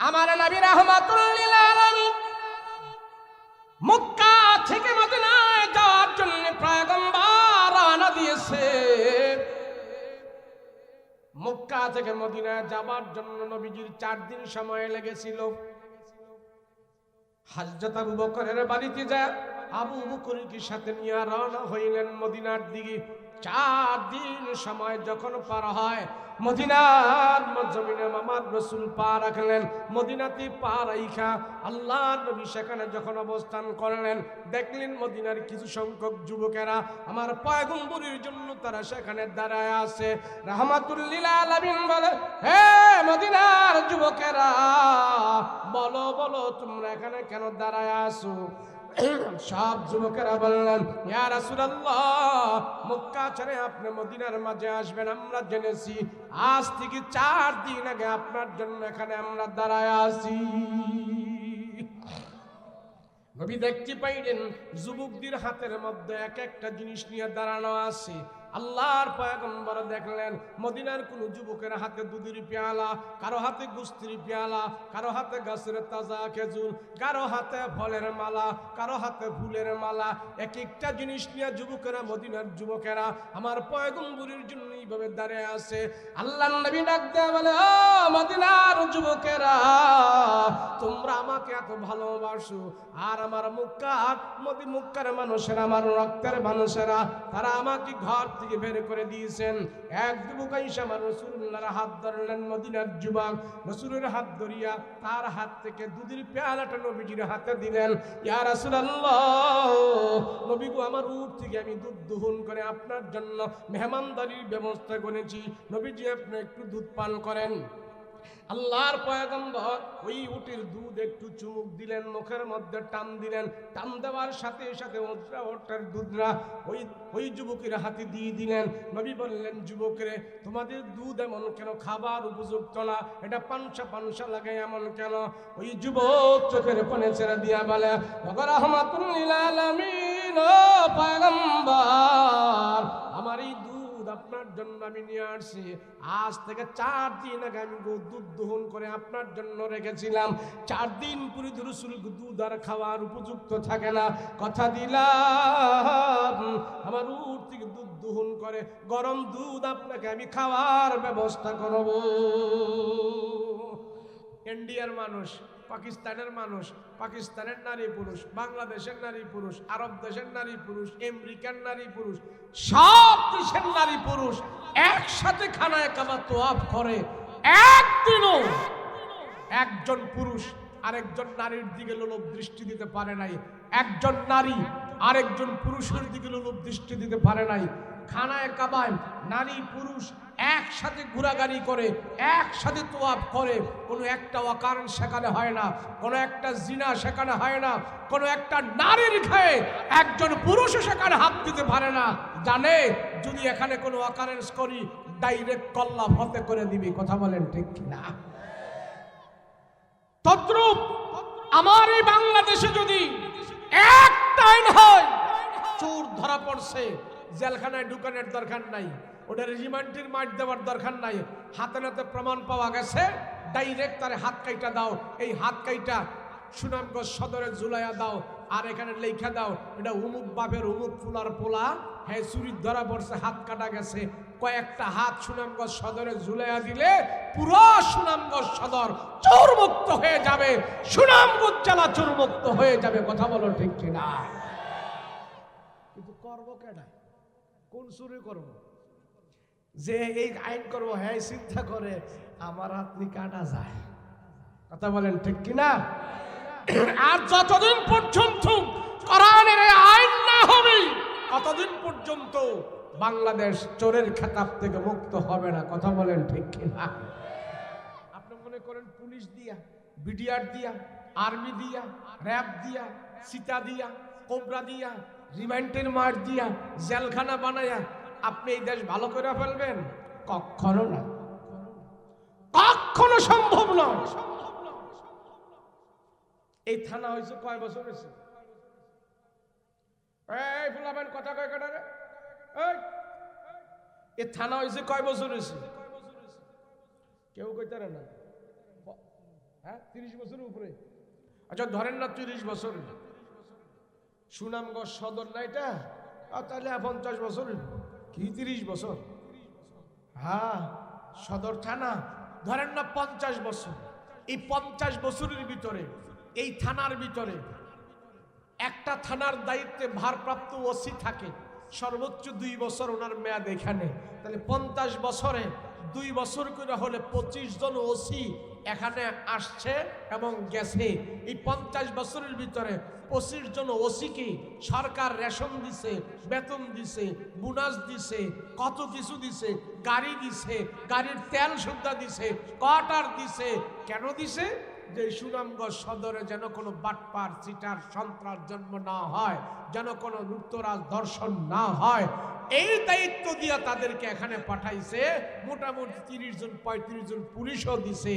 আমার নবী রাহমাতুল লিল আলামিন মক্কা থেকে মদিনায় যাওয়ার জন্য পয়গম্বর রওনা দিয়েছে। মক্কা থেকে মদিনায় যাবার জন্য নবীজির 4 দিন সময় লেগেছিল। হযরত আবু বকরের বাড়িতে যায় আবু বকরকে সাথে নিয়ে রওনা হইলেন মদিনার দিকে। 4 দিন সময় যখন পার হয়, মদিনার জমিনে আমার রাসূল পা রাখলেন। মদিনাতে পা রাইখা আল্লাহর নবী সেখানে যখন অবস্থান করলেন, দেখলেন মদিনার কিছু সংখ্যক যুবকেরা আমার পয়গম্বরের জন্য তারা সেখানে দাঁড়ায় আছে। রাহমাতুল লিল আলামিন বলে, হে মদিনার যুবকেরা, বলো বলো তোমরা এখানে কেন দাঁড়ায় আছো? সব যুবকেরা বললেন, ইয়া রাসূলুল্লাহ, মক্কা ছেড়ে আপনি মদিনার মাঝে আসবেন আমরা জেনেছি। আজ থেকে 4 দিন আগে আপনার জন্য এখানে আমরা দাঁড়ায় আছি। নবী দেখতে পাইলেন যুবকদের হাতের মধ্যে এক একটা জিনিস নিয়ে দাঁড়ানো আছে। আল্লাহর পয়গম্বর দেখলেন মদিনার কোন যুবকের হাতে দুধের পেয়ালা, কারো হাতে গুস্তির পেয়ালা, কারো হাতে গাছের তাজা খেজুর, কারো হাতে ফলের মালা, কারো হাতে ফুলের মালা। এক একটা জিনিস নিয়ে যুবকেরা, মদিনার যুবকেরা আমার পয়গম্বরের জন্য এইভাবে দাঁড়িয়ে আছে। আল্লাহর নবী ডাক দেয়া বলে, ও মদিনার যুবকেরা, তোমরা আমাকে এত ভালোবাসো, আর আমার মক্কার মানুষেরা, আমার রক্তের মানুষেরা, তারা আমাকে ঘর থেকে বের করে দিয়েছেন। এক যুবক এসে আমার রাসূলুল্লাহর হাত ধরলেন, মদিনার যুবক রাসূলের হাত ধরিয়া তার হাত থেকে দুধের পেয়ালাটা নবীজির হাতে দিলেন। ইয়া রাসূলুল্লাহ, নবী গো, আমার উট থেকে আমি দুধ দোহন করে আপনার জন্য মেহমানদারির ব্যবস্থা করেছি, নবীজি আপনি একটু দুধ পান করেন। আল্লাহর পয়গম্বর ওই উটের দুধ একটু চুমুক দিলেন, মুখের মধ্যে টান দিলেন। টান দেওয়ার সাথে সাথে ওটার দুধরা ওই যুবকের হাতে দিয়ে দিলেন। নবী বললেন, যুবকরে, তোমাদের দুধ এমন কেন? খাবার উপযুক্ত না, এটা পানসা পানসা লাগে এমন কেন? ওই যুবক চোখের পানি ছেড়ে দিয়া বলে, রাহমাতুল লিল আলামিন, ও পয়গম্বর, আমার এই আপনার জন্য আমি নিয়ে আসছি। আজ থেকে 4 দিন আগে আমি দুধ দহন করে আপনার জন্য রেখেছিলাম। 4 দিন পরে রাসূল দুধ আর খাওয়ার উপযুক্ত থাকে না, কথা দিলাম আমার উট থেকে দুধ দহন করে গরম দুধ আপনাকে আমি খাওয়ার ব্যবস্থা করব। ইন্ডিয়ার মানুষ, পাকিস্তানের মানুষ, পাকিস্তানের নারী পুরুষ, বাংলাদেশের নারী পুরুষ, আরব দেশের নারী পুরুষ, আমেরিকার নারী পুরুষ, সব দেশের নারী পুরুষ একসাথে খানায় কাবা তোয়াফ করে। একদিনও একজন পুরুষ আরেকজন নারীর দিকে লোলুপ দৃষ্টি দিতে পারে নাই, একজন নারী আরেকজন পুরুষের দিকে লোলুপ দৃষ্টি দিতে পারে নাই। খানায় কাবায় নারী পুরুষ একসাথে ঘোরাঘুরি করে, একসাথে তোয়াফ করে। কোনো একটা অকারণ সেখানে হয় না, কোনো একটা জিনা সেখানে হয় না, কোনো একটা নারীর গায়ে একজন পুরুষও সেখানে হাত দিতে পারে না। জানে যদি এখানে কোনো অকারেন্স করি, ডাইরেক্ট কল্লা ফতে করে দিবি। কথা বলেন ঠিক কিনা? তদ্রূপ আমার এই বাংলাদেশে যদি এক টাইম হয়, চোর ধরা পড়ছে, জেলখানায় ঢুকানোর দরকার নাই, ওটা রিমান্ডের মার দেওয়ার দরকার নাই। হাতে নাতে প্রমাণ পাওয়া গেছে, ডাইরেক্ট তার হাত কাইটা দাও। এই হাত কাইটা সুনামগঞ্জ সদরে ঝুলাইয়া দাও, আর এখানে লেখা দাও এটা উমুক বাপের উমুক ফুলার পোলা, হ্যাঁ চুরির ধরা পড়ছে, হাত কাটা গেছে। কয়েকটা হাত সুনামগঞ্জ সদরে ঝুলাইয়া দিলে পুরো সুনামগঞ্জ সদর চোরমুক্ত হয়ে যাবে, সুনামগঞ্জ জেলা চোরমুক্ত হয়ে যাবে। কথা বলো ঠিক কিনা? কিন্তু করবো কেডা? কোন চুরি করবো? যে এই আইন করবো, হ্যাঁ চিন্তা করে আমার হাতনি কাটা যায়। কথা বলেন ঠিক কিনা? আর যতদিন পর্যন্ত কোরআনের আইন না হবে, ততদিন পর্যন্ত বাংলাদেশ চোরের খেতাব থেকে মুক্ত হবে না। কথা বলেন ঠিক কিনা? আপনি মনে করেন পুলিশ দিয়া, বিডিআর দিয়া, আর্মি দিয়া, র্যাব দিয়া, সীতা দিয়া, কোবরা দিয়া, রিমান্ডের মার দিয়া, জেলখানা বানায়া আপনি এই দেশ ভালো করে ফেলবেন? কখনো না, কখনো সম্ভব নয়। এই থানা হয়েছে কয় বছর হয়েছে? এই ফুলাবেন কথা কয় কাটারে, এই থানা হয়েছে কয় বছর হয়েছে? কেউ কইতারে না। হ্যাঁ 30 বছরের উপরে। আচ্ছা ধরেন না 30 বছর। সুনামগঞ্জ সদর না এটা, তাহলে 50 বছর কি 30 বছর? হ্যাঁ সদর থানা ধরেন না 50 বছর। এই 50 বছরের ভিতরে এই থানার ভিতরে একটা থানার দায়িত্বে ভারপ্রাপ্ত ওসি থাকে, সর্বোচ্চ 2 বছর ওনার মেয়াদ এখানে। তাহলে 50 বছরে 2 বছর করে হলে 25 জন ওসি এখানে আসছে এবং গেছে। এই 50 বছরের ভিতরে 25 জন ওসিকে সরকার রেশন দিছে, বেতন দিছে, বোনাস দিছে, কত কিছু দিছে, গাড়ি দিছে, গাড়ির তেল সুবিধা দিছে, কোয়ার্টার দিছে। কেন দিছে? যে সুনামগঞ্জ সদরে যেন কোনো বাটপার চিটার সন্ত্রাস জন্ম না হয়, যেন কোনো লুটতরাজ দর্শন না হয়, এই দায়িত্ব দিয়া তাদেরকে এখানে পাঠাইছে। মোটামুটি 30 জন 35 জন পুলিশও দিছে।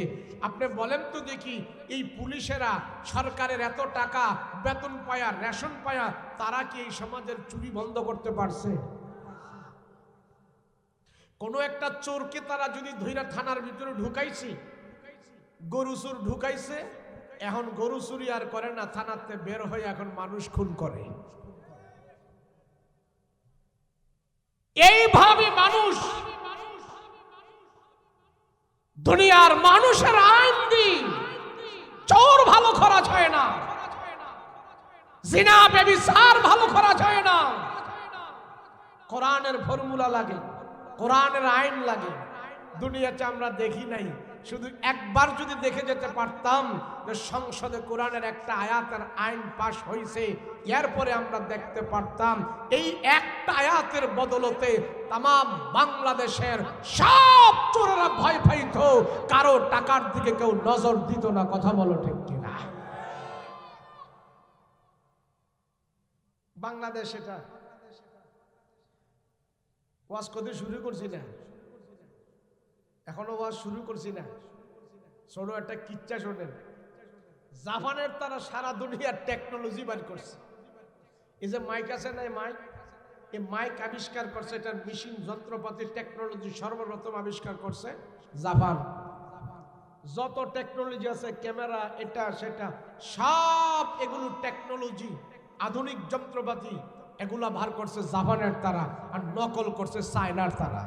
আপনি বলেন তো দেখি, এই পুলিশেরা সরকারের এত টাকা বেতন পায়া, রেশন পায়া, তারা কি এই সমাজের চুরি বন্ধ করতে পারছে? কোনো একটা চোরকে তারা যদি ধইরা থানার ভিতরে ঢুকাইছে, গরু চোর ঢুকাইছে, এখন গরু চুরি আর করে না, থানাতে বের হয়ে এখন মানুষ খুন করে। এইভাবে মানুষ দুনিয়ার মানুষের আইন দি চোর ভালো খরচ হয় না, জিনা ব্যভিচার ভালো খরচ হয় না। কোরআনের ফর্মুলা লাগে, কোরআনের আইন লাগে। দুনিয়াতে আমরা দেখি নাই, শুধু একবার যদি দেখে যেতে পারতাম যে সংসদে কোরআনের একটা আয়াতের আইন পাশ হয়েছে, এরপরে আমরা দেখতে পারতাম এই একটা আয়াতের বদলতে তামাম বাংলাদেশের সব চোরেরা ভয় পাইত, কারো টাকার দিকে কেউ নজর দিত না। কথা বলো ঠিক কিনা? বাংলাদেশ এটা ওয়াজ করতে শুরু করছি না, এখনো ওয়াজ শুরু করছি না। ছোট একটা কিচ্ছা শোনেন। জাপানের তারা সারা দুনিয়ার টেকনোলজি বার করছে। এই যে মাইক আছে না, মাইক, এই মাইক আবিষ্কার করছে, এটা মেশিন যন্ত্রপাতি টেকনোলজি সর্বপ্রথম আবিষ্কার করছে জাপান। যত টেকনোলজি আছে, ক্যামেরা, এটা সেটা, সব এগুলো টেকনোলজি, আধুনিক যন্ত্রপাতি, এগুলা বার করছে জাপানের তারা, আর নকল করছে চায়নার তারা।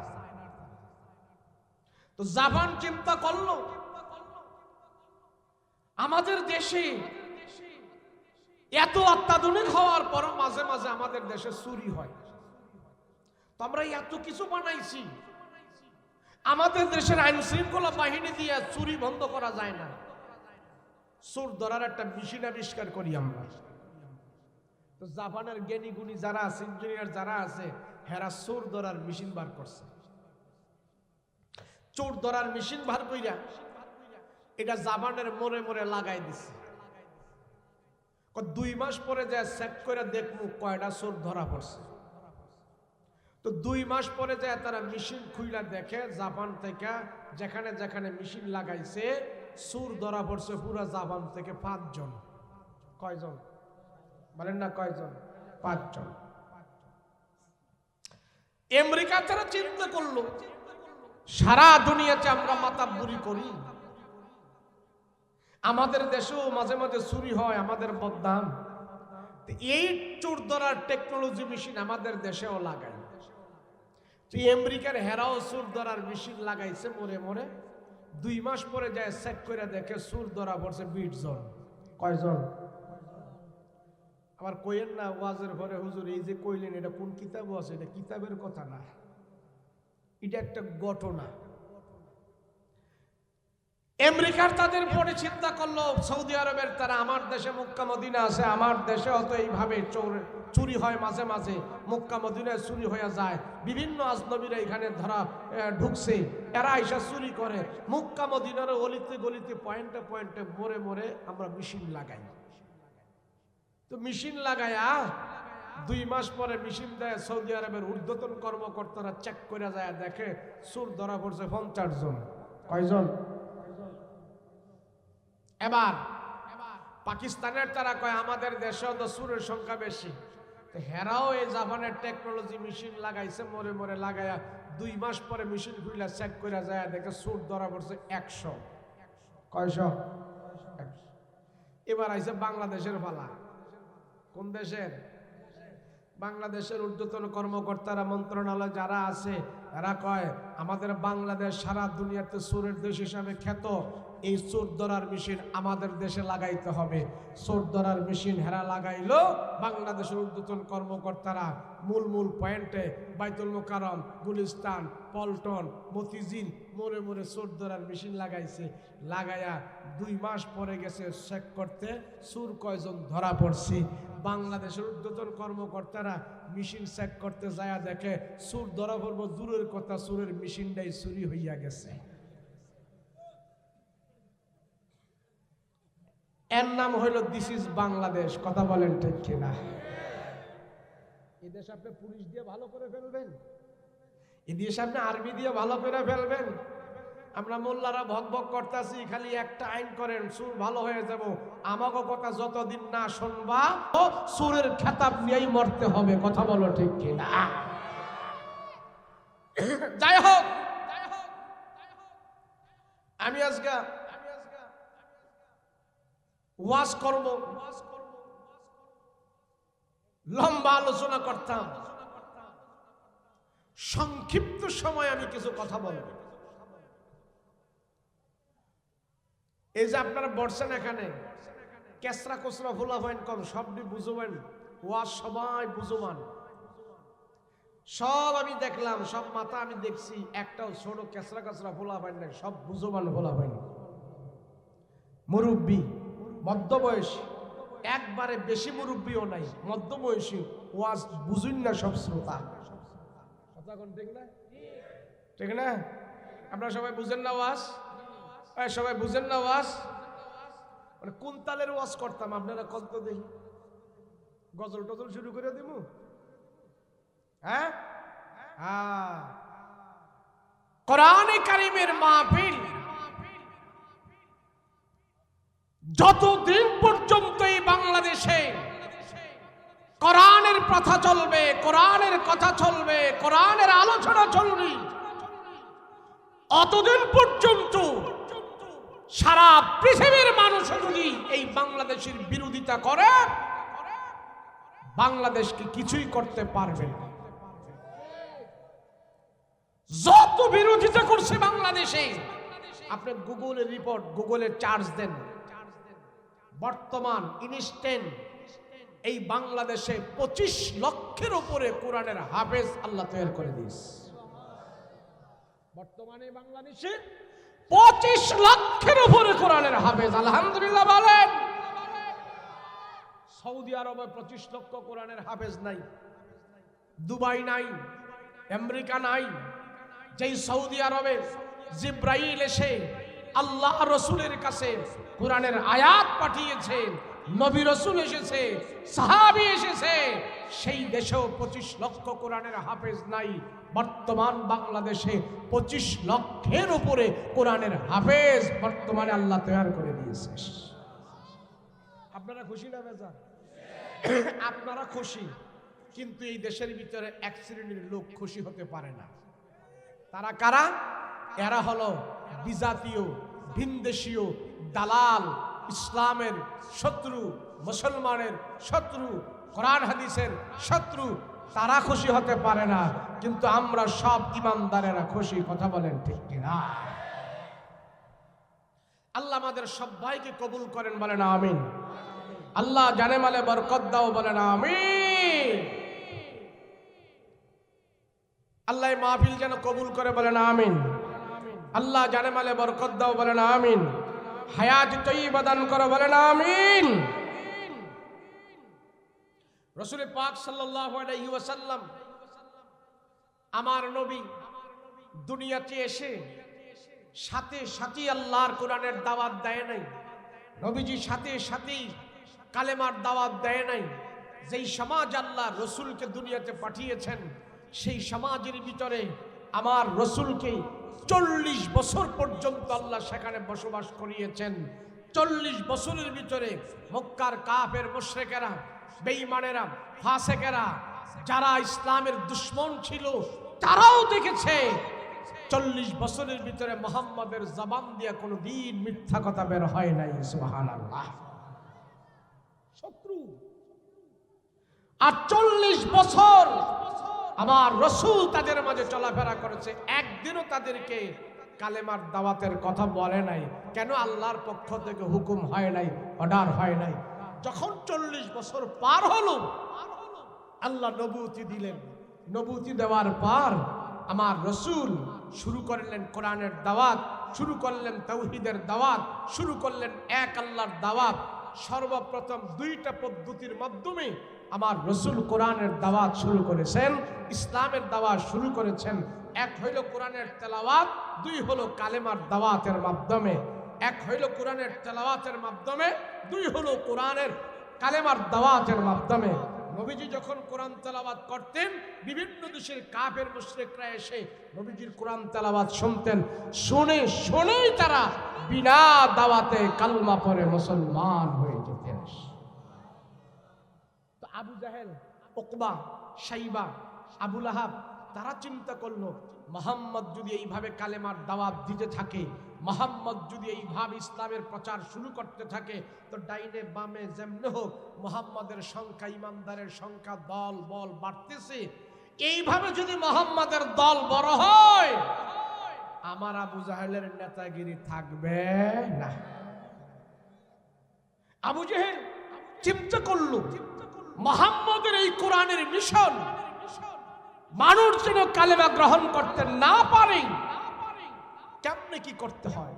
তো জাপান চিন্তা করলো আমাদের দেশে এত অত্যাধুনিক হওয়ার পর মাঝে মাঝে আমাদের দেশে চুরি হয়, তো আমরা এত কিছু বানাইছি, আমাদের দেশের আইন শৃঙ্খলা বাহিনী দিয়ে চুরি বন্ধ করা যায় না, চোর ধরার একটা মেশিন আবিষ্কার করি আমরা। তো জাপানের জ্ঞানী গুণী যারা আছে, ইঞ্জিনিয়ার যারা আছে, হেরা চোর ধরার মেশিন বার করছে। চোর ধরার মেশিন বার কইরা এটা জাপানের মোড়ে মোড়ে লাগাই দিছে। 2 মাস পরে যায় চেক করে দেখবো কয়টা চোর ধরা পড়ছে। তো 2 মাস পরে যায় তারা মেশিন খুইলা দেখে, জাপান থেকে যেখানে যেখানে মেশিন লাগাইছে চোর ধরা পড়ছে পুরো জাপান থেকে 5 জন। কয়জন বলেন না, কয়জন? 5 জন। আমেরিকা তারা চিন্তা করলো সারা দুনিয়াতে আমরা মাতাব্বুরি করি, আমাদের দেশেও মাঝে মাঝে চুরি হয়, আমাদের বদনাম, এই চোর ধরার টেকনোলজি মেশিন আমাদের দেশেও লাগাই। তুই আমেরিকার হেরাও চোর ধরার মেশিন লাগাইছে মোড়ে মোড়ে। 2 মাস পরে যায় চেক করে দেখে চোর ধরা পড়ছে 20 জন। কয়জন? আবার কইেন না ওয়াজের ঘরে, হুজুর এই যে কইলেন এটা কোন কিতাবও আছে? এটা কিতাবের কথা না, এটা একটা ঘটনা। আমেরিকার তাদের পরে চিন্তা করলো সৌদি আরবের তারা, আমার দেশে মক্কা মদিনা আছে, আমার দেশে অত এইভাবে চুরি হয়, মাঝে মাঝে মক্কা মদিনায় চুরি হয়ে যায়, বিভিন্ন আজনবীরা এখানে ধরা ঢুকছে, এরা আইসা চুরি করে। মক্কা মদিনার অলিতে গলিতে পয়েন্টে পয়েন্টে মোড়ে মোড়ে আমরা মেশিন লাগাই। তো মেশিন লাগায়া 2 মাস পরে মেশিন দেয়, সৌদি আরবের ঊর্ধ্বতন কর্মকর্তারা চেক করে যায়, দেখে চোর ধরা পড়ছে 50 জন। কয়জন? এবার পাকিস্তানের তারা কয় আমাদের দেশেও তো চোরের সংখ্যা বেশি, হেরাও এই জাপানের টেকনোলজি মেশিন লাগাইছে, মোড়ে মোড়ে লাগায়া 2 মাস পরে মেশিন খুইলা চেক করে যায়, দেখে চোর ধরা পড়ছে 100। কয়শো? এবার আইছে বাংলাদেশের পালা। কোন দেশের? বাংলাদেশের ঊর্ধ্বতন কর্মকর্তারা, মন্ত্রণালয় যারা আছে, এরা কয় আমাদের বাংলাদেশ সারা দুনিয়াতে চোরের দেশ হিসাবে খ্যাত, এই চোর ধরার মেশিন আমাদের দেশে লাগাইতে হবে। চোর ধরার মেশিন হেরা লাগাইলো বাংলাদেশের ঊর্ধ্বতন কর্মকর্তারা মূল পয়েন্টে বাইতুল মোকাররম, গুলিস্তান, পল্টন, মতিঝিল মোড়ে মোড়ে চোর ধরার মেশিন লাগাইছে। লাগাইয়া 2 মাস পরে গেছে চেক করতে, চোর কয়জন ধরা পড়ছে। বাংলাদেশের ঊর্ধ্বতন কর্মকর্তারা মেশিন চেক করতে যায় দেখে চোর ধরা পড়ব দূরের কথা, চোরের মেশিনটাই চুরি হইয়া গেছে। এর নাম হইল দিস ইজ বাংলাদেশ। কথা বলেন ঠিক কিনা? এই দেশ আপনি পুলিশ দিয়ে ভালো করে ফেলবেন, এই দেশ আপনি আর্মি দিয়ে ভালো করে ফেলবেন। আমরা মোল্লারা ভক করতেছি, খালি একটা আইন করেন সুর ভালো হয়ে যাব। আমাকে কথা যতদিন না শুনবা সুরের খেতাব নিয়েই মরতে হবে। কথা বলো ঠিক কিনা? যাই হোক, আমি আজকে ওয়াজ করব, লম্বা আলোচনা করতাম, সংক্ষিপ্ত সময় আমি কিছু কথা বলবো। এই যে আপনারা বসছেন এখানে, কেসরা কোসরা ভোলা হইন কম, সবটি বুঝবেন, ওয়াজ সবাই বুঝবান। সব আমি দেখলাম, সব মাথা আমি দেখছি, একটাও ছোট কেসরা কাসরা ভোলা হইন নাই, সব বুঝবান ভোলা হইন। মুরব্বী, মধ্যবয়সী, একবারে বেশি মুরব্বীও নাই, মধ্যবয়সী, ওয়াজ বুঝুন না সব শ্রোতা। কথা কোন ঠিক না? ঠিক না? আপনারা সবাই বুঝেন না ওয়াজ? সবাই বুঝেন না ওয়াজ? মানে কোন তালের ওয়াজ করতাম আপনারা কত দেখি? গজল টজল শুরু করে দিব? হ্যাঁ, কোরআনে কারীমের মাহফিল যতদিন পর্যন্ত এই বাংলাদেশে কোরআনের প্রথা চলবে, কোরআনের কথা চলবে, কোরআনের আলোচনা চলবে, অতদিন পর্যন্ত সারা পৃথিবীর মানুষ যদি এই বাংলাদেশের বিরোধিতা করে, বাংলাদেশকে কিছুই করতে পারবে না। যত বিরোধিতা করছে বাংলাদেশে, আপনি গুগলের রিপোর্ট, গুগলের চার্জ দেন, বর্তমান ইনস্ট্যান্ট এই বাংলাদেশে 25 লক্ষের উপরে কোরআনের হাফেজ আল্লাহ তৈরি করে দিয়েছে। বর্তমানে বাংলাদেশে 25 লক্ষের উপরে কোরআনের হাফেজ, আলহামদুলিল্লাহ বলেন। সৌদি আরবে 25 লক্ষ কোরআনের হাফেজ নাই, দুবাই নাই, আমেরিকা নাই। যেই সৌদি আরবে জিব্রাইল এসে আল্লাহ রসুলের কাছে কোরআনের আয়াত পাঠিয়েছেন, নবী রসুল এসেছে, সাহাবী এসেছে, সেই দেশেও 25 লক্ষ কোরআনের হাফেজ নাই। বর্তমান বাংলাদেশে 25 লক্ষের উপরে কোরআনের হাফেজ বর্তমানে আল্লাহ তৈরি করে দিয়েছে। আপনারা খুশি না বেজার? আপনারা খুশি, কিন্তু এই দেশের ভিতরে এক শ্রেণীর লোক খুশি হতে পারে না। তারা কারা? এরা হলো বিজাতীয়, ভিনদেশীয় দালাল, ইসলামের শত্রু, মুসলমানের শত্রু, কোরআন হাদিসের শত্রু। তারা খুশি হতে পারে না, কিন্তু আমরা সব ইমানদারেরা খুশি। কথা বলেন ঠিক কিনা? আল্লাহ আমাদের সবাইকে কবুল করেন, বলেন আমিন। আল্লাহ জানে মালে বরকত দাও, বলেন আমিন। আল্লাহ মাহফিল যেন কবুল করে, বলেন আমিন। আল্লাহ জানে মালে বরকত দাও, বলেন আমিন। হায়াত তৈয়বা দান করো, বলেন আমিন। রাসূল পাক সাল্লাল্লাহু আলাইহি ওয়াসাল্লাম, আমার নবী দুনিয়াতে এসে সাথে সাথে আল্লাহর কোরআনের দাওয়াত দেয় নাই। নবীজি সাথে সাথেই কালেমার দাওয়াত দেয় নাই। যেই সমাজ আল্লাহ রসুলকে দুনিয়াতে পাঠিয়েছেন, সেই সমাজের ভিতরে আমার রসুলকে 40 বছর পর্যন্ত আল্লাহ সেখানে বসবাস করিয়েছেন। 40 বছরের ভিতরে মক্কার কাফের মুশরিকেরা, বেঈমানেরা, ফাসেকেরা, যারা ইসলামের দুশমন ছিল, তারাও দেখেছে 40 বছরের ভিতরে মুহাম্মাদের জবান দিয়ে কোনো দিন মিথ্যা কথা বের হয় নাই। সুবহানাল্লাহ। শত্রু। আর 40 বছর আমার রাসূল তাদের মাঝে চলাফেরা করেছে, একদিনও তাদেরকে কালেমার দাওয়াতের কথা বলে নাই। কেন? আল্লাহর পক্ষ থেকে হুকুম হয় নাই, অর্ডার হয় নাই। যখন 40 বছর পার হলো, আল্লাহ নবুয়তি দিলেন। নবুয়তি দেওয়ার পর আমার রাসূল শুরু করলেন কোরআনের দাওয়াত, শুরু করলেন তাওহীদের দাওয়াত, শুরু করলেন এক আল্লাহর দাওয়াত। সর্বপ্রথম 2টা পদ্ধতির মাধ্যমে আমার রাসূল কোরআনের দাওয়াত শুরু করেছেন, ইসলামের দাওয়াত শুরু করেছেন। এক হইল কোরআনের তেলাওয়াত, 2 হলো কালেমার দাওয়াতের মাধ্যমে। এক হইল কোরআনের তেলাওয়াতের মাধ্যমে, 2 হলো কোরআনের কালেমার দাওয়াতের মাধ্যমে। নবীজি যখন কোরআন তেলাওয়াত করতেন, বিভিন্ন দেশের কাফের মুশরিকরা এসে নবীজির কোরআন তেলাওয়াত শুনতেন। শুনেই তারা বিনা দাওয়াতে কালমা পড়ে মুসলমান হয়ে যেতেন। তো আবু জাহেল, উকবা, শাইবা, আবু লাহাব তারা চিন্তা করলো, মুহাম্মদ যদি এইভাবে কালেমার দাওয়াত দিতে থাকে, মুহাম্মদ যদি এইভাবে ইসলামের প্রচার শুরু করতে থাকে, তো ডাইনে বামে যেমনি হোক মুহাম্মদের সংখ্যা, ইমানদারের সংখ্যা, দল বল বাড়তেছে। এইভাবে যদি মুহাম্মদের দল বড় হয়, আমার আবু জাহেলের নেতাগিরি থাকবে না। আবু জাহেল চিন্তা করলো, মুহাম্মদের এই কোরআনের মিশন মানুষ যেন কালেমা গ্রহণ করতে না পারে, কেমনে কি করতে হয়।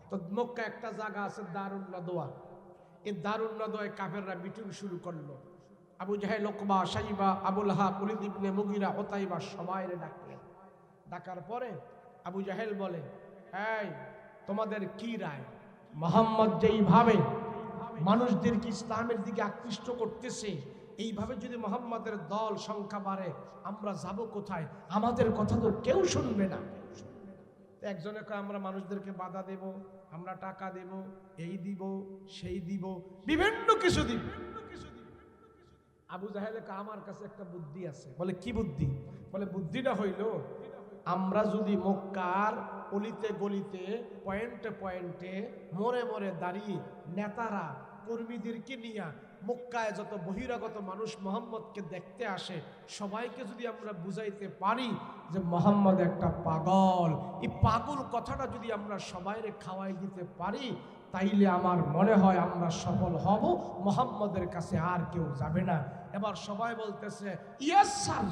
তো মক্কা একটা জায়গা আছে দারুন নাদওয়া, এই দারুন নাদওয়ায় কাফেররা মিটিং শুরু করলো। আবু জাহেল, উকবা, শাইবা, আবু লাহাব, ওলীদ ইবনে মুগীরা, উতাইবা সবাইরে ডাকলেন। ডাকার পরে আবু জাহেল বলে, এই তোমাদের কি রায়? মুহাম্মদ যেইভাবে মানুষদেরকে ইসলামের দিকে আকৃষ্ট করতেছে, এইভাবে যদি মুহাম্মাদের দল সংখ্যা বাড়ে, আমরা যাব কোথায়? আমাদের কথা তো কেউ শুনবে না। একজনে কয়, আমরা মানুষদেরকে বাধা দেব, আমরা টাকা দেব, এই দিব সেই দিব, বিভিন্ন কিছু দিব। আবু জাহেল কয়, আমার কাছে একটা বুদ্ধি আছে। বলে, কি বুদ্ধি? বলে, বুদ্ধিটা হইল, আমরা যদি মক্কার অলিতে গলিতে পয়েন্টে পয়েন্টে মোড়ে মোড়ে দাঁড়িয়ে নেতারা কর্মীদেরকে নিয়ে মক্কায় যত বহিরাগত মানুষ মুহাম্মদকে দেখতে আসে, সবাইকে যদি আমরা বুঝাইতে পারি যে মুহাম্মদ একটা পাগল, এই পাগল কথাটা যদি আমরা সবাইরে খাওয়াই দিতে পারি, তাইলে আমার মনে হয় আমরা সফল হব, মুহাম্মদের কাছে আর কেউ যাবে না। এবার সবাই বলতেছে, ইয়েস স্যার,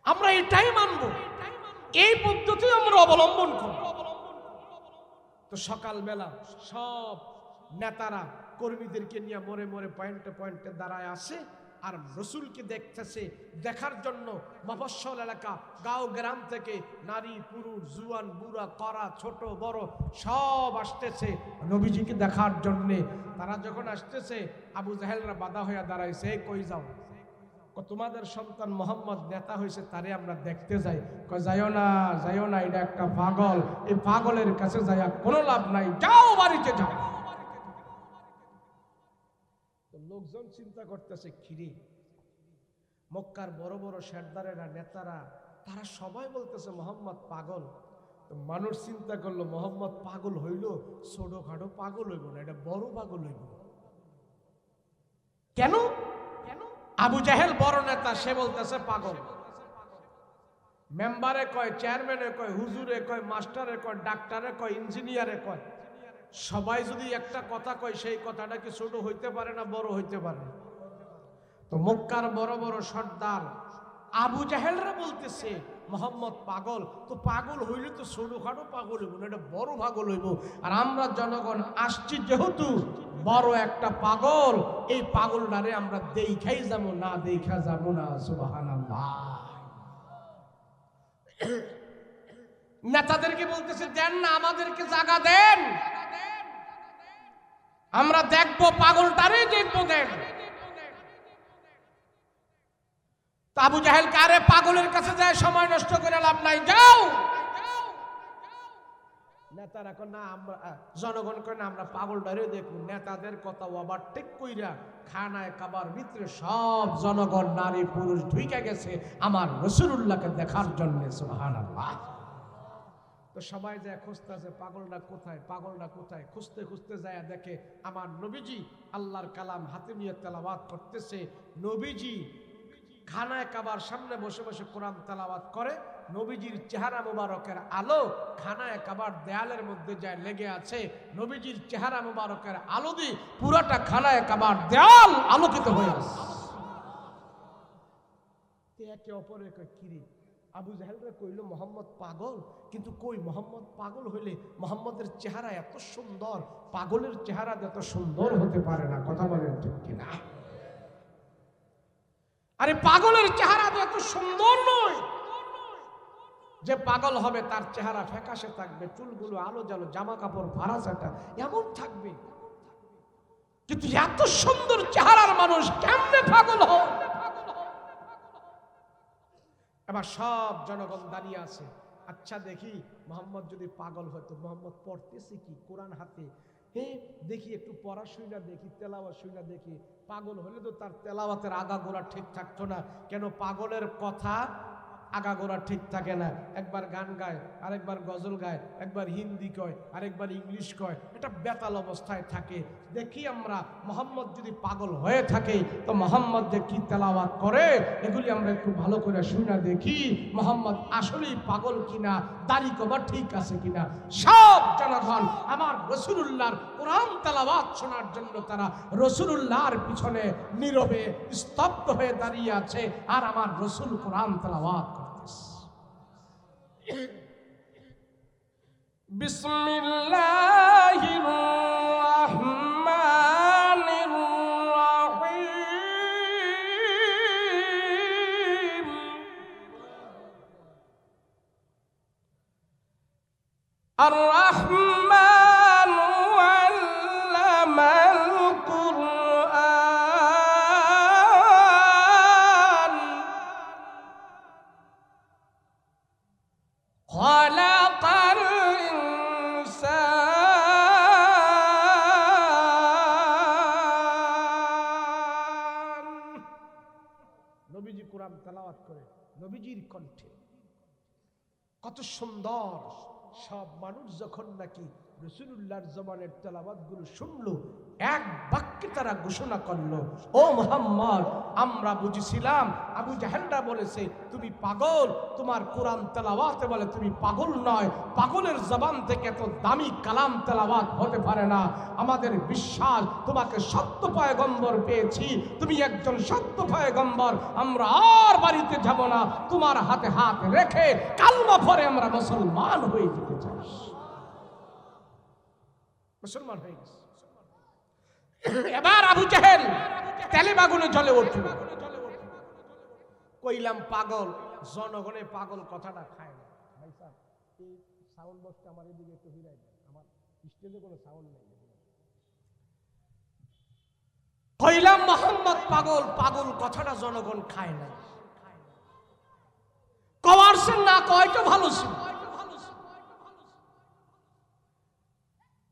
আমরা এটাই মানব, এই পদ্ধতি আমরা অবলম্বন করব। তো সকালবেলা সব নেতারা কর্মীদেরকে নিয়ে মোড়ে মোড়ে পয়েন্টে পয়েন্টে দাঁড়ায় আসে, আর রাসূলকে দেখতেছে। দেখার জন্য মফস্বল এলাকা, গাঁও গ্রাম থেকে নারী পুরুষ, জুয়ান বুড়া, কড়া ছোট বড় সব আসতেছে নবীজিকে দেখার জন্যে। তারা যখন আসতেছে, আবু জাহেলরা বাধা হয়ে দাঁড়াইছে, কই যাও? তোমাদের সন্তান মুহাম্মদ নেতা হয়েছে, তারে আমরা দেখতে যাই। কয়, যাইও না, যাইও না, এটা একটা পাগল, এই পাগলের কাছে যাইয়া কোনো লাভ নাই, যাও বাড়িতে যাও। লোকজন চিন্তা করতেছে, খিরি মক্কার বড় বড় সরদারেরা, নেতারা, তারা সবাই বলতেছে মুহাম্মদ পাগল। তো মানুষ চিন্তা করলো, মুহাম্মদ পাগল হইল, ছোটখাটো পাগল হইব না, এটা বড় পাগল হইব। কেন? আবু জাহেল বড় নেতা, সে বলতেছে পাগল। মেম্বারে কয়, চেয়ারম্যানে কয়, হুজুরে কয়, মাস্টারে কয়, ডাক্তারে কয়, ইঞ্জিনিয়ারে কয়, সবাই যদি একটা কথা কয়, সেই কথাটা কি ছোট হইতে পারে না বড় হইতে পারে? তো মক্কার বড় বড় সর্দার আবু জাহেলরা বলতেছে মুহাম্মদ পাগল। তো পাগল হইলে তো ছোটখাটো পাগল হইব না, এটা বড় পাগল হইব। আর আমরা জনগণ আসছি যেহেতু বড় একটা পাগল, এই পাগলটারে আমরা দেখাই যাবো না, দেখা যাবো না। সুবহানাল্লাহ। নেতাদেরকে বলতেছে, দেন না, আমাদেরকে জায়গা দেন, আমরা দেখবো, পাগলটারে দেখবো, দেন। আবু জাহেল কারে পাগলের কাছে যায় সময় নষ্ট করে লাভ নাই, যাও। নেতারা কয়, না, আমরা জনগণ কয়, না, আমরা পাগলটারে দেখবো। নেতাদের কথা ওভারটেক কইরা খানায় কাবার ভিতরে সব জনগণ নারী পুরুষ ঢুইকা গেছে আমার রাসূলুল্লাহকে দেখার জন্য। সুবহানাল্লাহ। তো সবাই যায় খুঁজতেছে পাগলটা কোথায়, পাগলটা কোথায়। খুঁজতে খুঁজতে যায় দেখে আমার নবীজি আল্লাহর কালাম হাতে নিয়ে তেলাওয়াত করতেছে। নবীজি খানায় কাবার সামনে বসে বসে কোরআন তেলাওয়াত করে। নবীজির চেহারা মুবারকের আলো খানায় কাবার দেয়ালের মধ্যে যায় লেগে আছে। নবীজির চেহারা মুবারকের আলো দিয়ে পুরাটা খানায় কাবার দেয়াল আলোকিত হয়ে আছে। একে অপরের কিরে আবু জাহেলরা কইল মোহাম্মদ পাগল, কিন্তু কই মোহাম্মদ পাগল হইলে মোহাম্মদের চেহারা এত সুন্দর, পাগলের চেহারা এত সুন্দর হতে পারে না। কথা বলেন ঠিক কিনা? আরে পাগলের চেহারা তো এত সুন্দর নয়। যে পাগল হবে তার চেহারা ফ্যাকাশে থাকবে, চুলগুলো আলো জালো, জামা কাপড় ভাড়াচাটা এমন থাকবে। কিন্তু এত সুন্দর চেহারার মানুষ কেমনে পাগল হয়? এবার সব জনগণ দাঁড়িয়ে আছে। আচ্ছা দেখি মোহাম্মদ যদি পাগল হতো, মোহাম্মদ পড়তেছে কি কোরআন হাতে, দেখি একটু পড়া শুইনা দেখি, তেলাওয়াত শুইনা দেখি। পাগল হলে তো তার তেলাওয়াতের আগাগোড়া ঠিক থাকতো না। কেন? পাগলের কথা আগাগোড়া ঠিক থাকে না। একবার গান গায়, আরেকবার গজল গায়, একবার হিন্দি কয়, আরেকবার ইংলিশ কয়, এটা বেতাল অবস্থায় থাকে। দেখি আমরা মোহাম্মদ যদি পাগল হয়ে থাকে তো মোহাম্মদ যে কি তেলাওয়াত করে এগুলি আমরা একটু ভালো করে শুনে দেখি মোহাম্মদ আসলেই পাগল কিনা, দাড়ি কবা ঠিক আছে কিনা। সব জনগণ আমার রাসূলুল্লাহর কোরআন তেলাওয়াত শোনার জন্য তারা রাসূলুল্লাহর পিছনে নীরবে স্তব্ধ হয়ে দাঁড়িয়ে আছে। আর আমার রাসূল কোরআন তেলাওয়াত বিসমিল্লাহির রাহমানির রাহিম। আর রহমান আল্লামাল কুরআন খালাকাল ইনসান। নবীজি কোরআন তেলাওয়াত করে নবীজির কণ্ঠে, কত সুন্দর। সব মানুষ যখন নাকি রাসূলুল্লাহর জবানের তেলাওয়াতগুলো শুনলো, এক বাক্যে তারা ঘোষণা করলো, ও মুহাম্মদ, আমরা বুঝেছিলাম আবু জাহেলরা বলেছে তুমি পাগল, তোমার কোরআন তেলাওয়াতে বলে তুমি পাগল নয়। পাগলের জবান থেকে এত দামি কালাম তেলাওয়াত হতে পারে না। আমাদের বিশ্বাস তোমাকে সত্য পয়গম্বর পেয়েছি, তুমি একজন সত্য পয়গম্বর। আমরা আর বাড়িতে যাব না, তোমার হাতে হাত রেখে কালমা পড়ে আমরা মুসলমান হয়ে যেতে চাই। মুসলমান হয়ে গেছে। এবার আবু জাহেল তেলে বাগুনে জ্বলে উঠল। কইলাম পাগল, জনগণে পাগল কথাটা খায় না। ভাই সাহেব এই সাউন্ড বক্সটা আমার এদিকে একটু ফিরাই দেন, আমার স্টেজে কোনো সাউন্ড নেই। কইলাম মোহাম্মদ পাগল, পাগল কথাটা জনগণ খায় না। কওয়ারছেন না কয়টা ভালো ছিল,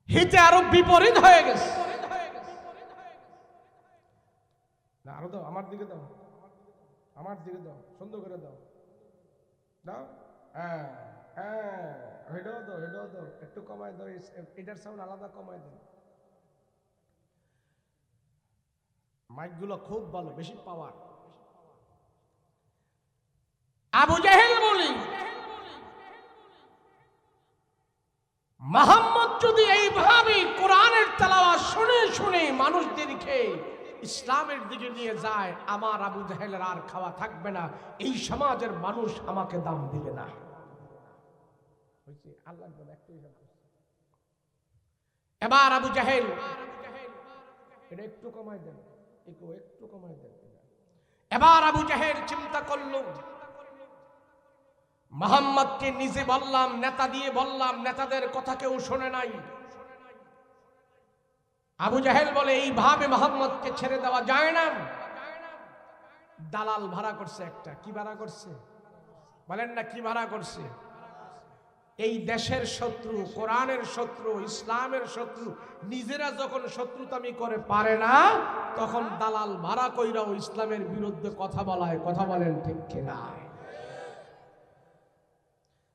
হিতে আরো বিপরীত হয়ে গেছে। আরো দাও, আমার দিকে দাও, আমার দিকে দাও, সুন্দর করে দাও, দাও। হ্যাঁ হ্যাঁ, এটাও দাও, এটাও দাও, একটু কমায় দাও, এটার সাউন্ড আলাদা কমায় দাও। মাইকগুলো খুব ভালো, বেশি পাওয়ার। আবু জাহেল বলি, মুহাম্মদ যদি এইভাবে কোরআনের তেলাওয়াত শুনে শুনে মানুষদেরকে ইসলামের দিকে নিয়ে যায়, আমার আবু জাহেলের আর খাওয়া থাকবে না। এই সমাজের মানুষ আমাকে দাম দিবে না। এবার আবু জাহেল, এটা একটু কমাই দেন, একটু কমাই দেন। এবার আবু জাহেল চিন্তা করল, মুহাম্মদকে নিজে বললাম, নেতা দিয়ে বললাম, নেতাদের কথা কেউ শোনে নাই। আবু জাহেল বলে এইভাবে মুহাম্মদকে ছেড়ে দেওয়া যায় না। দালাল ভাড়া করছে একটা। কি ভাড়া করছে বলেন না? কি ভাড়া করছে? এই দেশের শত্রু, কোরআনের শত্রু, ইসলামের শত্রু নিজেরা যখন শত্রুতামি করে পারে না, তখন দালাল ভাড়া কইরাও ইসলামের বিরুদ্ধে কথা বলায়। কথা বলেন ঠিক কিনা?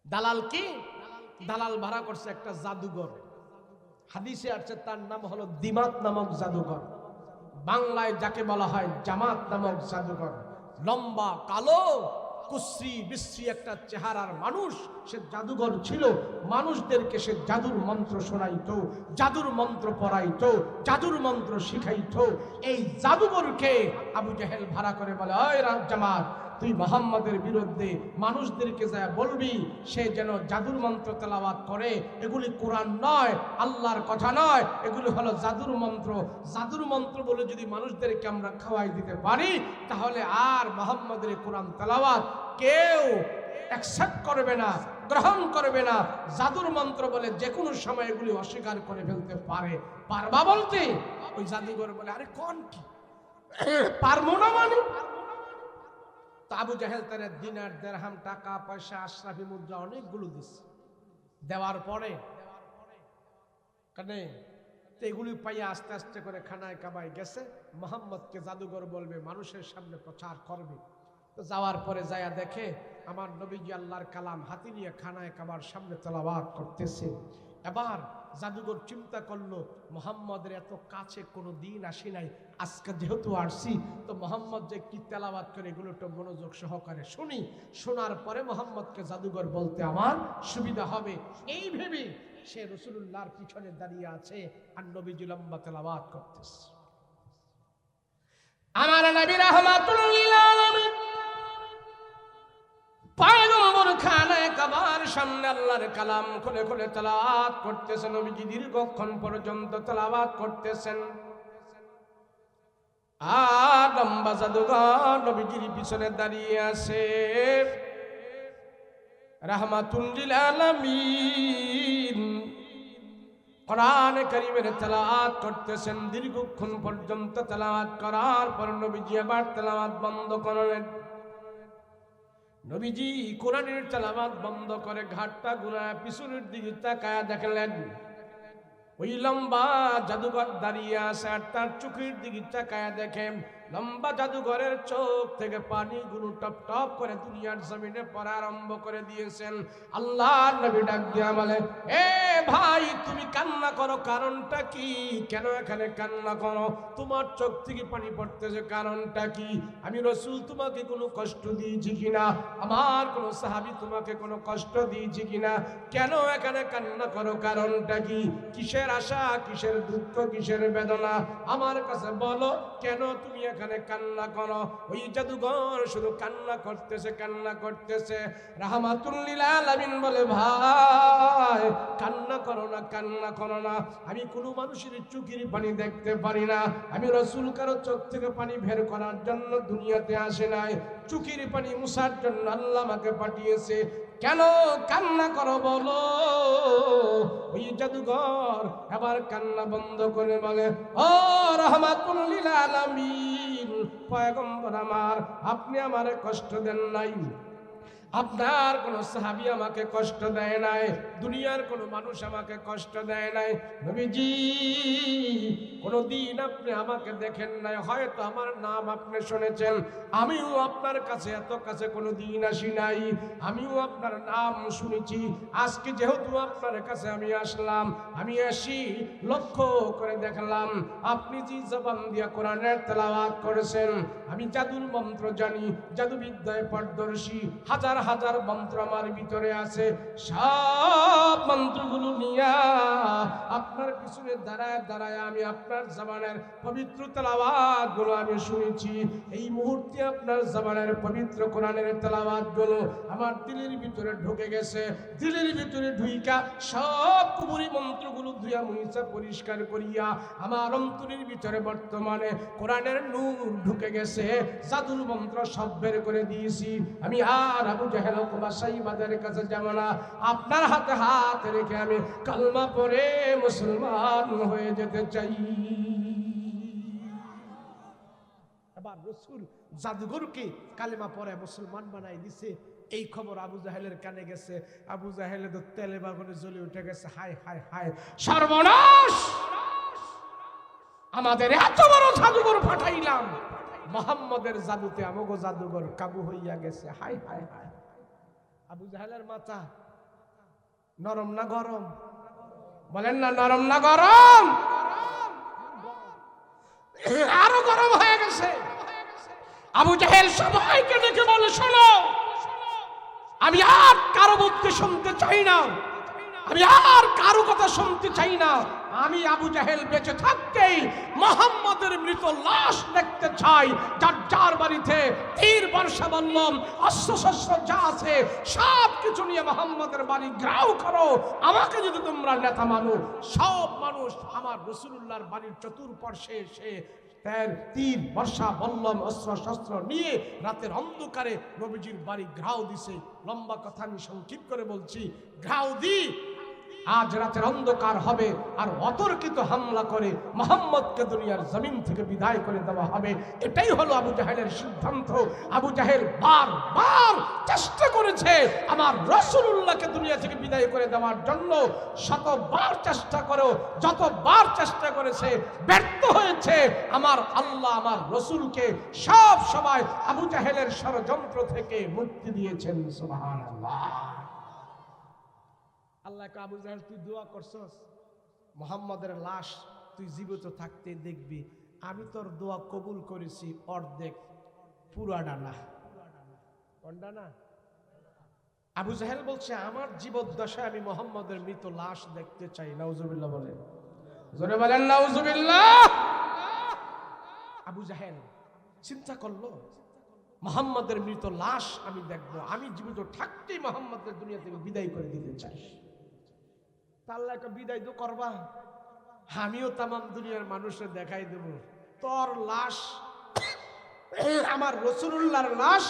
দালাল কি? দালাল ভাড়া করছে একটা জাদুঘর। হাদিসে আছে তার নাম হলো দিমাত নামক জাদুঘর, বাংলায় যাকে বলা হয় জামাত নামক জাদুঘর। লম্বা কালো কুশ্রী বিশ্রী একটা চেহারার মানুষ, সে জাদুঘর ছিল। মানুষদেরকে সে জাদুর মন্ত্র শোনাইতো, জাদুর মন্ত্র পড়াইতো, জাদুর মন্ত্র শিখাইতো। এই জাদুঘরকে আবু জেহেল ভাড়া করে বলে, ওই জামাত, তুই মুহাম্মাদের বিরুদ্ধে মানুষদেরকে যা বলবি, সে যেন জাদুর মন্ত্র তেলাওয়াত করে। এগুলি কোরআন নয়, আল্লাহর কথা নয়, এগুলি হলো জাদুর মন্ত্র। জাদুর মন্ত্র বলে যদি মানুষদেরকে আমরা খাওয়াই দিতে পারি, তাহলে আর মুহাম্মাদের কোরআন তেলাওয়াত কেউ অ্যাকসেপ্ট করবে না, গ্রহণ করবে না। জাদুর মন্ত্র বলে যে কোনো সময় এগুলি অস্বীকার করে ফেলতে পারে। পারবা বলতে? ওই জাদুঘর বলে, আরে কোন কি পারবো না মানে? তো আবু জাহেল তার দিনার দিরহাম টাকা পয়সা আশরাফি মুদ্রা অনেকগুলো দিচ্ছে। দেওয়ার পরে কানে এগুলি পাইয়া আস্তে আস্তে করে খানায় কাবায় গেছে। মুহাম্মদকে জাদুঘর বলবে, মানুষের সামনে প্রচার করবে। তো যাওয়ার পরে যায়া দেখে আমার নবীজি আল্লাহর কালাম হাতে নিয়ে খানায় কাবার সামনে তেলাওয়াত করতেছে। এবার জাদুঘর চিন্তা করলো, মুহাম্মদের এত কাছে কোনো দিন আসি নাই, আজকে যেহেতু আসছি, তো মুহাম্মদ যে কি তেলাওয়াত করে এগুলো একটু মনোযোগ সহকারে শুনি, শোনার পরে মুহাম্মদকে জাদুঘর বলতে আমার সুবিধা হবে। এই ভেবে সে রাসূলুল্লাহর পিছনে দাঁড়িয়ে আছে আর নবীজি লম্বা তেলাওয়াত করতেছে। আমার নবী রাহমাতুল লিল আলামিন পয়গম্বর খানায় কাবার সামনে আল্লাহর কালাম খুলে খুলে তেলাওয়াত করতেছেন। নবীজি দীর্ঘক্ষণ পর্যন্ত তেলাওয়াত করতেছেন। আর লম্বা জাদুঘর নবীজির পিছনে দাঁড়িয়ে আছে। রাহমাতুল লিল আলামিন কোরআন কারীমের তেলাওয়াত করতেছেন। দীর্ঘক্ষণ পর্যন্ত তেলাওয়াত করার পর নবীজি আবার তেলাওয়াত বন্ধ করলেন। নবীজি কোরআনের তেলাওয়াত বন্ধ করে ঘাটটা ঘুরা পিছনের দিকে তাকায়া দেখলেন ওই লম্বা জাদুঘর দাঁড়িয়ে আছে। আর তার চোখের দিকে তাকায়া দেখেন লম্বা জাদুঘরের চোখ থেকে পানিগুলো টপ টপ করে দুনিয়ার জমিনে পড়া আরম্ভ করে দিয়েছেন। আল্লাহর নবী ডাক দিয়া বলে, এ ভাই, তুমি কান্না করো, কারণটা কি? কেন এখানে কান্না করো? তোমার চোখ থেকে পানি পড়তেছে, কারণটা কি? আমি রাসূল তোমাকে কোনো কষ্ট দিয়েছি কিনা? আমার কোনো সাহাবী তোমাকে কোনো কষ্ট দিয়েছি কিনা? কেন এখানে কান্না করো? কারণটা কি? কিসের আশা, কিসের দুঃখ, কিসের বেদনা? আমার কাছে বলো, কেন তুমি এখানে কান্না করো? ওই জাদুঘর শুধু কান্না করতেছে, কান্না করতেছে। রাহমাতুল লিল আলামিন বলে, ভাই কান্না করো না, কান্না করো না। আমি কোনো মানুষের চোখের পানি দেখতে পারি না। আমি রাসূল কারো চোখ থেকে পানি বের করার জন্য দুনিয়াতে আসে নাই, চোখের পানি মুছার জন্য আল্লাহ আমাকে পাঠিয়েছে। কেন কান্না করো বলো? ওই জাদুঘর এবার কান্না বন্ধ করে বলে, ও রাহমাতুল লিল আলামিন পয়গম্বর আমার, আপনি আমারে কষ্ট দেন নাই, আপনার কোন সাহাবী আমাকে কষ্ট দেয় নাই, দুনিয়ার কোন মানুষ আমাকে কষ্ট দেয় নাই। নবীজি কোনদিন আপনি আমাকে দেখেন নাই, হয়তো আমার নাম আপনি শুনেছেন, আমিও আপনার কাছে এত কাছে কোনদিন আসি নাই, আমিও আপনার নাম শুনেছি। আজকে যেহেতু আপনার কাছে আমি আসলাম, আমি আসি লক্ষ্য করে দেখলাম আপনি যে জবান দিয়া কোরআনের তেলাওয়াত করেছেন, আমি জাদুর মন্ত্র জানি, জাদুবিদ্যায় পারদর্শী, হাজার হাজার মন্ত্র আমার ভিতরে আছে। সব মন্ত্রগুলো নিয়া আপনার পিছনে দাঁড়ায় দাঁড়ায় আমি আপনার জবানের পবিত্র তেলাওয়াত গুলো আমি শুনেছি। এই মুহূর্তে আপনার জবানের পবিত্র কোরআনের তেলাওয়াত গুলো আমার দিলের ভিতরে ঢুকে গেছে। দিলের ভিতরে ঢুইকা সব কুবুরি মন্ত্রগুলো ধুইয়া মুইসা পরিষ্কার করিয়া আমার অন্তরের ভিতরে বর্তমানে কোরআনের নূর ঢুকে গেছে। জাদুর মন্ত্র সব বের করে দিয়েছি। আমি আর আবু জাহেল কুবা সাইবাদের কাছে যাব না, আপনার হাতে হাত রেখে আমি কালমা পড়ে মুসলমান হয়ে যেতে চাই। এবার রাসূল জাদুঘরকে কালেমা পড়ে মুসলমান বানাই দিছে। এই খবর আবু জাহেলের কানে গেছে। আবু জাহেলের তো তেলে বাগুনে জ্বলে উঠে গেছে, হায় হায় হায় সর্বনাশ, আমাদের এত বড় জাদুঘর পাঠাইলাম, মুহাম্মদের জাদুতে আমগো জাদুঘর কাবু হইয়া গেছে, হায় হায় হায়। আবু জাহেলের মাথা নরম না গরম? বলেন না, নরম না গরম? আরো গরম হয়ে গেছে। আবু জাহেল সবাইকে ডেকে বলে, শোনো, আমি আর কারো বুদ্ধি শুনতে চাই না, আমি আর কারো কথা শুনতে চাই না। আমি আবু জাহেল বেঁচে থাকতেই মুহাম্মদের মৃত লাশ দেখতে চাই। যার যার বাড়িতে তীর বর্ষা বললাম, অস্ত্র শস্ত্র যা আছে সব কিছু নিয়ে মুহাম্মদের বাড়ি ঘেরাও করো। আমাকে যদি তোমরা নেতা মানো, সব মানুষ আমার রাসূলুল্লাহর বাড়ির চতুর্পার্শ্বে এসে তীর বর্ষা বল্লম অস্ত্র শস্ত্র নিয়ে রাতের অন্ধকারে নবীজির বাড়ি ঘেরাও দিছে। লম্বা কথা আমি সংক্ষিপ্ত করে বলছি, ঘেরাও দি আজ রাতের অন্ধকার হবে আর অতর্কিত হামলা করে মুহাম্মদকে দুনিয়ার জমিন থেকে বিদায় করে দেওয়া হবে। এটাই হলো আবু জাহেলের সিদ্ধান্ত। আবু জাহেল বারবার চেষ্টা করেছে আমার রাসূলুল্লাহকে দুনিয়া থেকে বিদায় করে দেওয়ার জন্য। শতবার চেষ্টা করেও যতবার চেষ্টা করেছে ব্যর্থ হয়েছে। আমার আল্লাহ আমার রাসূলকে সব সময় আবু জাহেলের ষড়যন্ত্র থেকে মুক্তি দিয়েছেন। সুবহানাল্লাহ। আল্লাহ কে, আবু জাহেল তুই দোয়া করছস, মুহাম্মদের লাশ তুই জীবিত থাকতে দেখবি, আমি তোর দোয়া কবুল করেছি অর্ধেক, পুরাটা না। কোনটা না? আবু জাহেল বলছে, আমার জীবদ্দশায় আমি মুহাম্মদের মৃত লাশ দেখতে চাই। নাউজুবিল্লাহ বলেন, জোরে বলেন নাউজুবিল্লাহ। আবু জাহেল চিন্তা করলো, মুহাম্মদের মৃত লাশ আমি দেখব, আমি জীবিত থাকতেই মুহাম্মদের দুনিয়া থেকে বিদায় করে দিতে চাই। আল্লাহকে বিদায় তো করবা, আমিও তাম দুনিয়ার মানুষের দেখাই দেব, তোর লাশ, আমার রাসূলুল্লাহর লাশ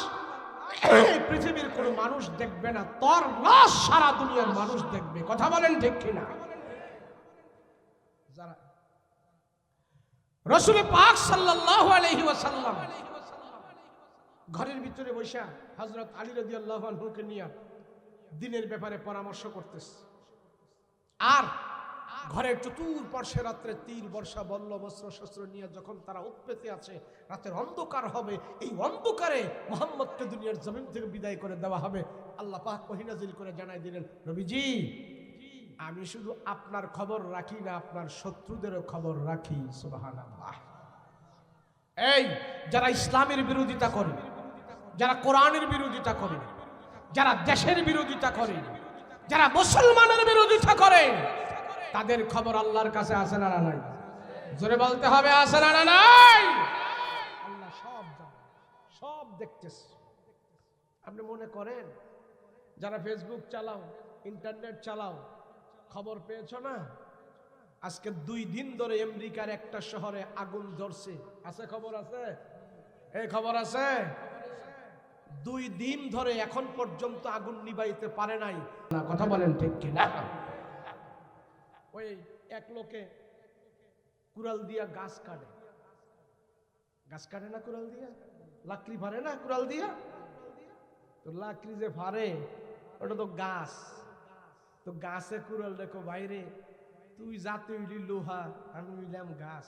পৃথিবীর কোনো মানুষ দেখবে না, তোর লাশ সারা দুনিয়ার মানুষ দেখবে। কথা বলেন ঠিক কিনা? যারা রাসূল পাক সাল্লাল্লাহু আলাইহি ওয়াসাল্লাম ঘরের ভিতরে বসা হযরত আলী রাদিয়াল্লাহু আনহুকে নিয়ে দিনের ব্যাপারে পরামর্শ করতেছে, আর ঘরের চতুর্পার্শ্বে রাত্রে তীর বর্ষা বল্লম অস্ত্র শস্ত্র নিয়ে যখন তারা উৎপেতে আছে, রাতের অন্ধকার হবে, এই অন্ধকারে মুহাম্মদকে দুনিয়ার জমিন থেকে বিদায় করে দেওয়া হবে। আল্লাহ পাক ওহী নাযিল করে জানাই দিলেন, নবীজি আমি শুধু আপনার খবর রাখি না, আপনার শত্রুদেরও খবর রাখি। সুবহানাল্লাহ। এই যারা ইসলামের বিরোধিতা করে, যারা কোরআনের বিরোধিতা করে, যারা দেশের বিরোধিতা করে, যারা মুসলমানের বিরোধিতা করে, তাদের খবর আল্লাহর কাছে আছে না নাই? জোরে বলতে হবে, আছে না নাই? আল্লাহ সব জানে, সব দেখতেছে। আপনি মনে করেন যারা ফেসবুক চালাও, ইন্টারনেট চালাও, খবর পেয়েছো না? আজকে 2 দিন ধরে আমেরিকার একটা শহরে আগুন জ্বলছে, আছে খবর? আছে এই খবর আছে? 2 দিন ধরে এখন পর্যন্ত আগুন নিভাইতে পারে নাই। কথা বলেন ঠিক কিনা? ওই এক লোকে কুড়াল দিয়া গাছ কাটে, গাছ কাটে না কুড়াল দিয়া, লাকড়ি ফারে না কুড়াল দিয়া, তো লাকড়ি যে ফারে ওটা তো গাছ, তো গাছে কুড়াল দেখো বাইরে, তুই যাতে হইলি লোহা, আমি হইলাম গাছ,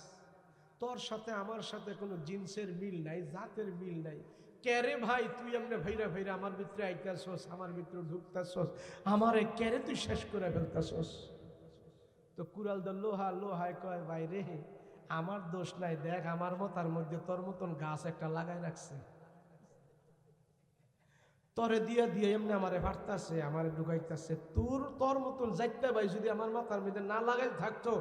তোর সাথে আমার সাথে কোনো জিন্সের মিল নাই, জাতের মিল নাই। কেরে ভাই তুই এমনি ভাইরা ভাইরা আমার ভিতরে আইতাছস, আমার ভিতরে ঢুকতাছস, আমারে কেরে তুই শেষ করে ফেলতাছস? তো কুড়াল দা লোহা, লোহায় কয় বাইরে আমার দোষ নাই, দেখ আমার মতার মধ্যে তোর মতন গাছ একটা লাগাই রাখছে, তরে দিয়া দিয়ে এমনি আমারে ফাটতাছে, আমারে ঢুকাইতাছে। তোর মতন যাইতে ভাই যদি আমার মাথার মধ্যে না লাগাই থাকতো,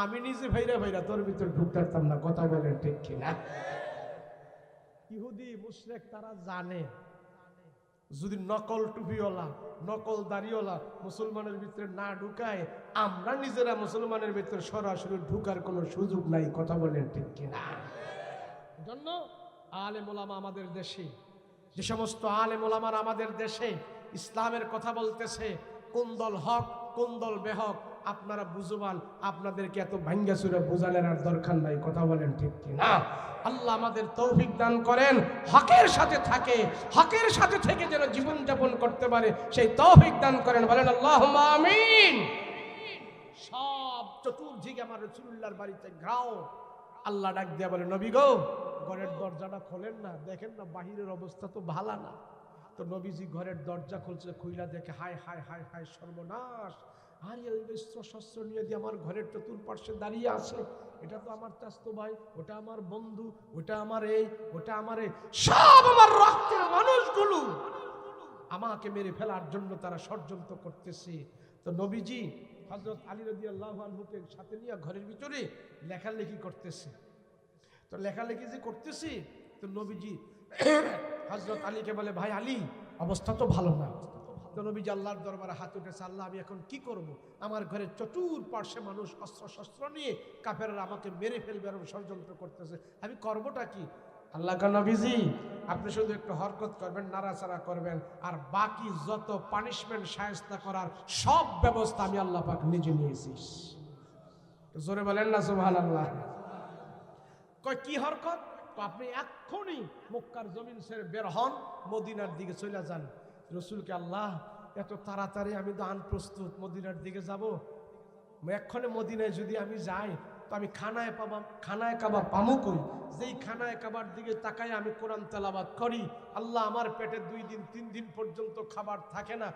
আমি নিজে ভাইরা ভাইরা তোর ভিতরে ঢুকতাম না। কথা বলেন ঠিক কিনা? ইহুদি মুশরিক তারা জানে যদি নকল টুপিওয়ালা, নকল দাড়িওয়ালা মুসলমানের ভিতরে না ঢুকায়, আমরা নিজেরা মুসলমানের ভিতরে সরাসরি ঢুকার কোনো সুযোগ নাই। কথা বলেন ঠিক কিনা? জন্য আলেম ওলামা আমাদের দেশে, যে সমস্ত আলেম ওলামার আমাদের দেশে ইসলামের কথা বলতেছে, কোন দল হক কোন দল বেহক আপনারা বুঝবান, আপনাদেরকে এত ভাঙ্গা চুরে বোঝানোর আর দরকার নাই। কথা বলেন ঠিক কিনা? আল্লাহ আমাদের তৌফিক দান করেন, হকের সাথে থাকে, হকের সাথে থেকে যেন জীবন যাপন করতে পারে সেই তৌফিক দান করেন। বলেন আল্লাহুম্মা আমিন। সব চতুর্দিকে আমার রাসূলুল্লাহর বাড়িতে ঘাও। আল্লাহ ডাক দিয়া বলে, নবী গো ঘরের দরজাটা খোলেন না, দেখেন না বাহিরের অবস্থা তো ভালো না। তো নবীজি ঘরের দরজা খুলছে, খুইলা দেখে হায় হায় হায় হায় সর্বনাশ, আর এই শস্ত্র নিয়ে দিয়ে আমার ঘরের চতুর্পার্শ্বে দাঁড়িয়ে আছে, এটা তো আমার চাচতো ভাই, ওটা আমার বন্ধু, ওটা আমার এই, ওটা আমার এই, সব আমার রক্তের মানুষগুলো আমাকে মেরে ফেলার জন্য তারা ষড়যন্ত্র করতেছে। তো নবীজি হযরত আলী রাদিয়াল্লাহু আনহুকে সাথে নিয়ে ঘরের ভিতরে লেখালেখি করতেছে। তো লেখালেখি যে করতেছি, তো নবীজি হযরত আলীকে বলে, ভাই আলী, অবস্থা তো ভালো না। তো নবীজি আল্লাহর দরবারে হাত উঠেছে, আল্লাহ আমি এখন কি করব? আমার ঘরের চতুর্পার্শ্বে মানুষ অস্ত্র শস্ত্র নিয়ে কাফেররা আমাকে মেরে ফেলবে এরকম ষড়যন্ত্র করতেছে, আমি করবোটা কি? আল্লাহ নবীজি আপনি শুধু একটু হরকত করবেন, নাড়াচাড়া করবেন, আর বাকি যত পানিশমেন্ট শায়েস্তা করার সব ব্যবস্থা আমি আল্লাহ পাক নিজে নিয়েছি। জোরে বলেন না সুবহানাল্লাহ। কয় কি হরকত? আপনি এক্ষুনি মক্কার জমিন ছেড়ে বের হন, মদিনার দিকে চলে যান। রসুলকে, আল্লাহ এত তাড়াতাড়ি আমি তো আনপ্রস্তুত, মদিনার দিকে যাব, এক্ষণে মদিনায় যদি আমি যাই তো আমি খানায় কাবা পামু কই? যেই খানায় কাবার দিকে তাকাই আমি কোরআন তেলাওয়াত করি, আল্লাহ আমার পেটে 2 দিন 3 দিন পর্যন্ত খাবার থাকে না।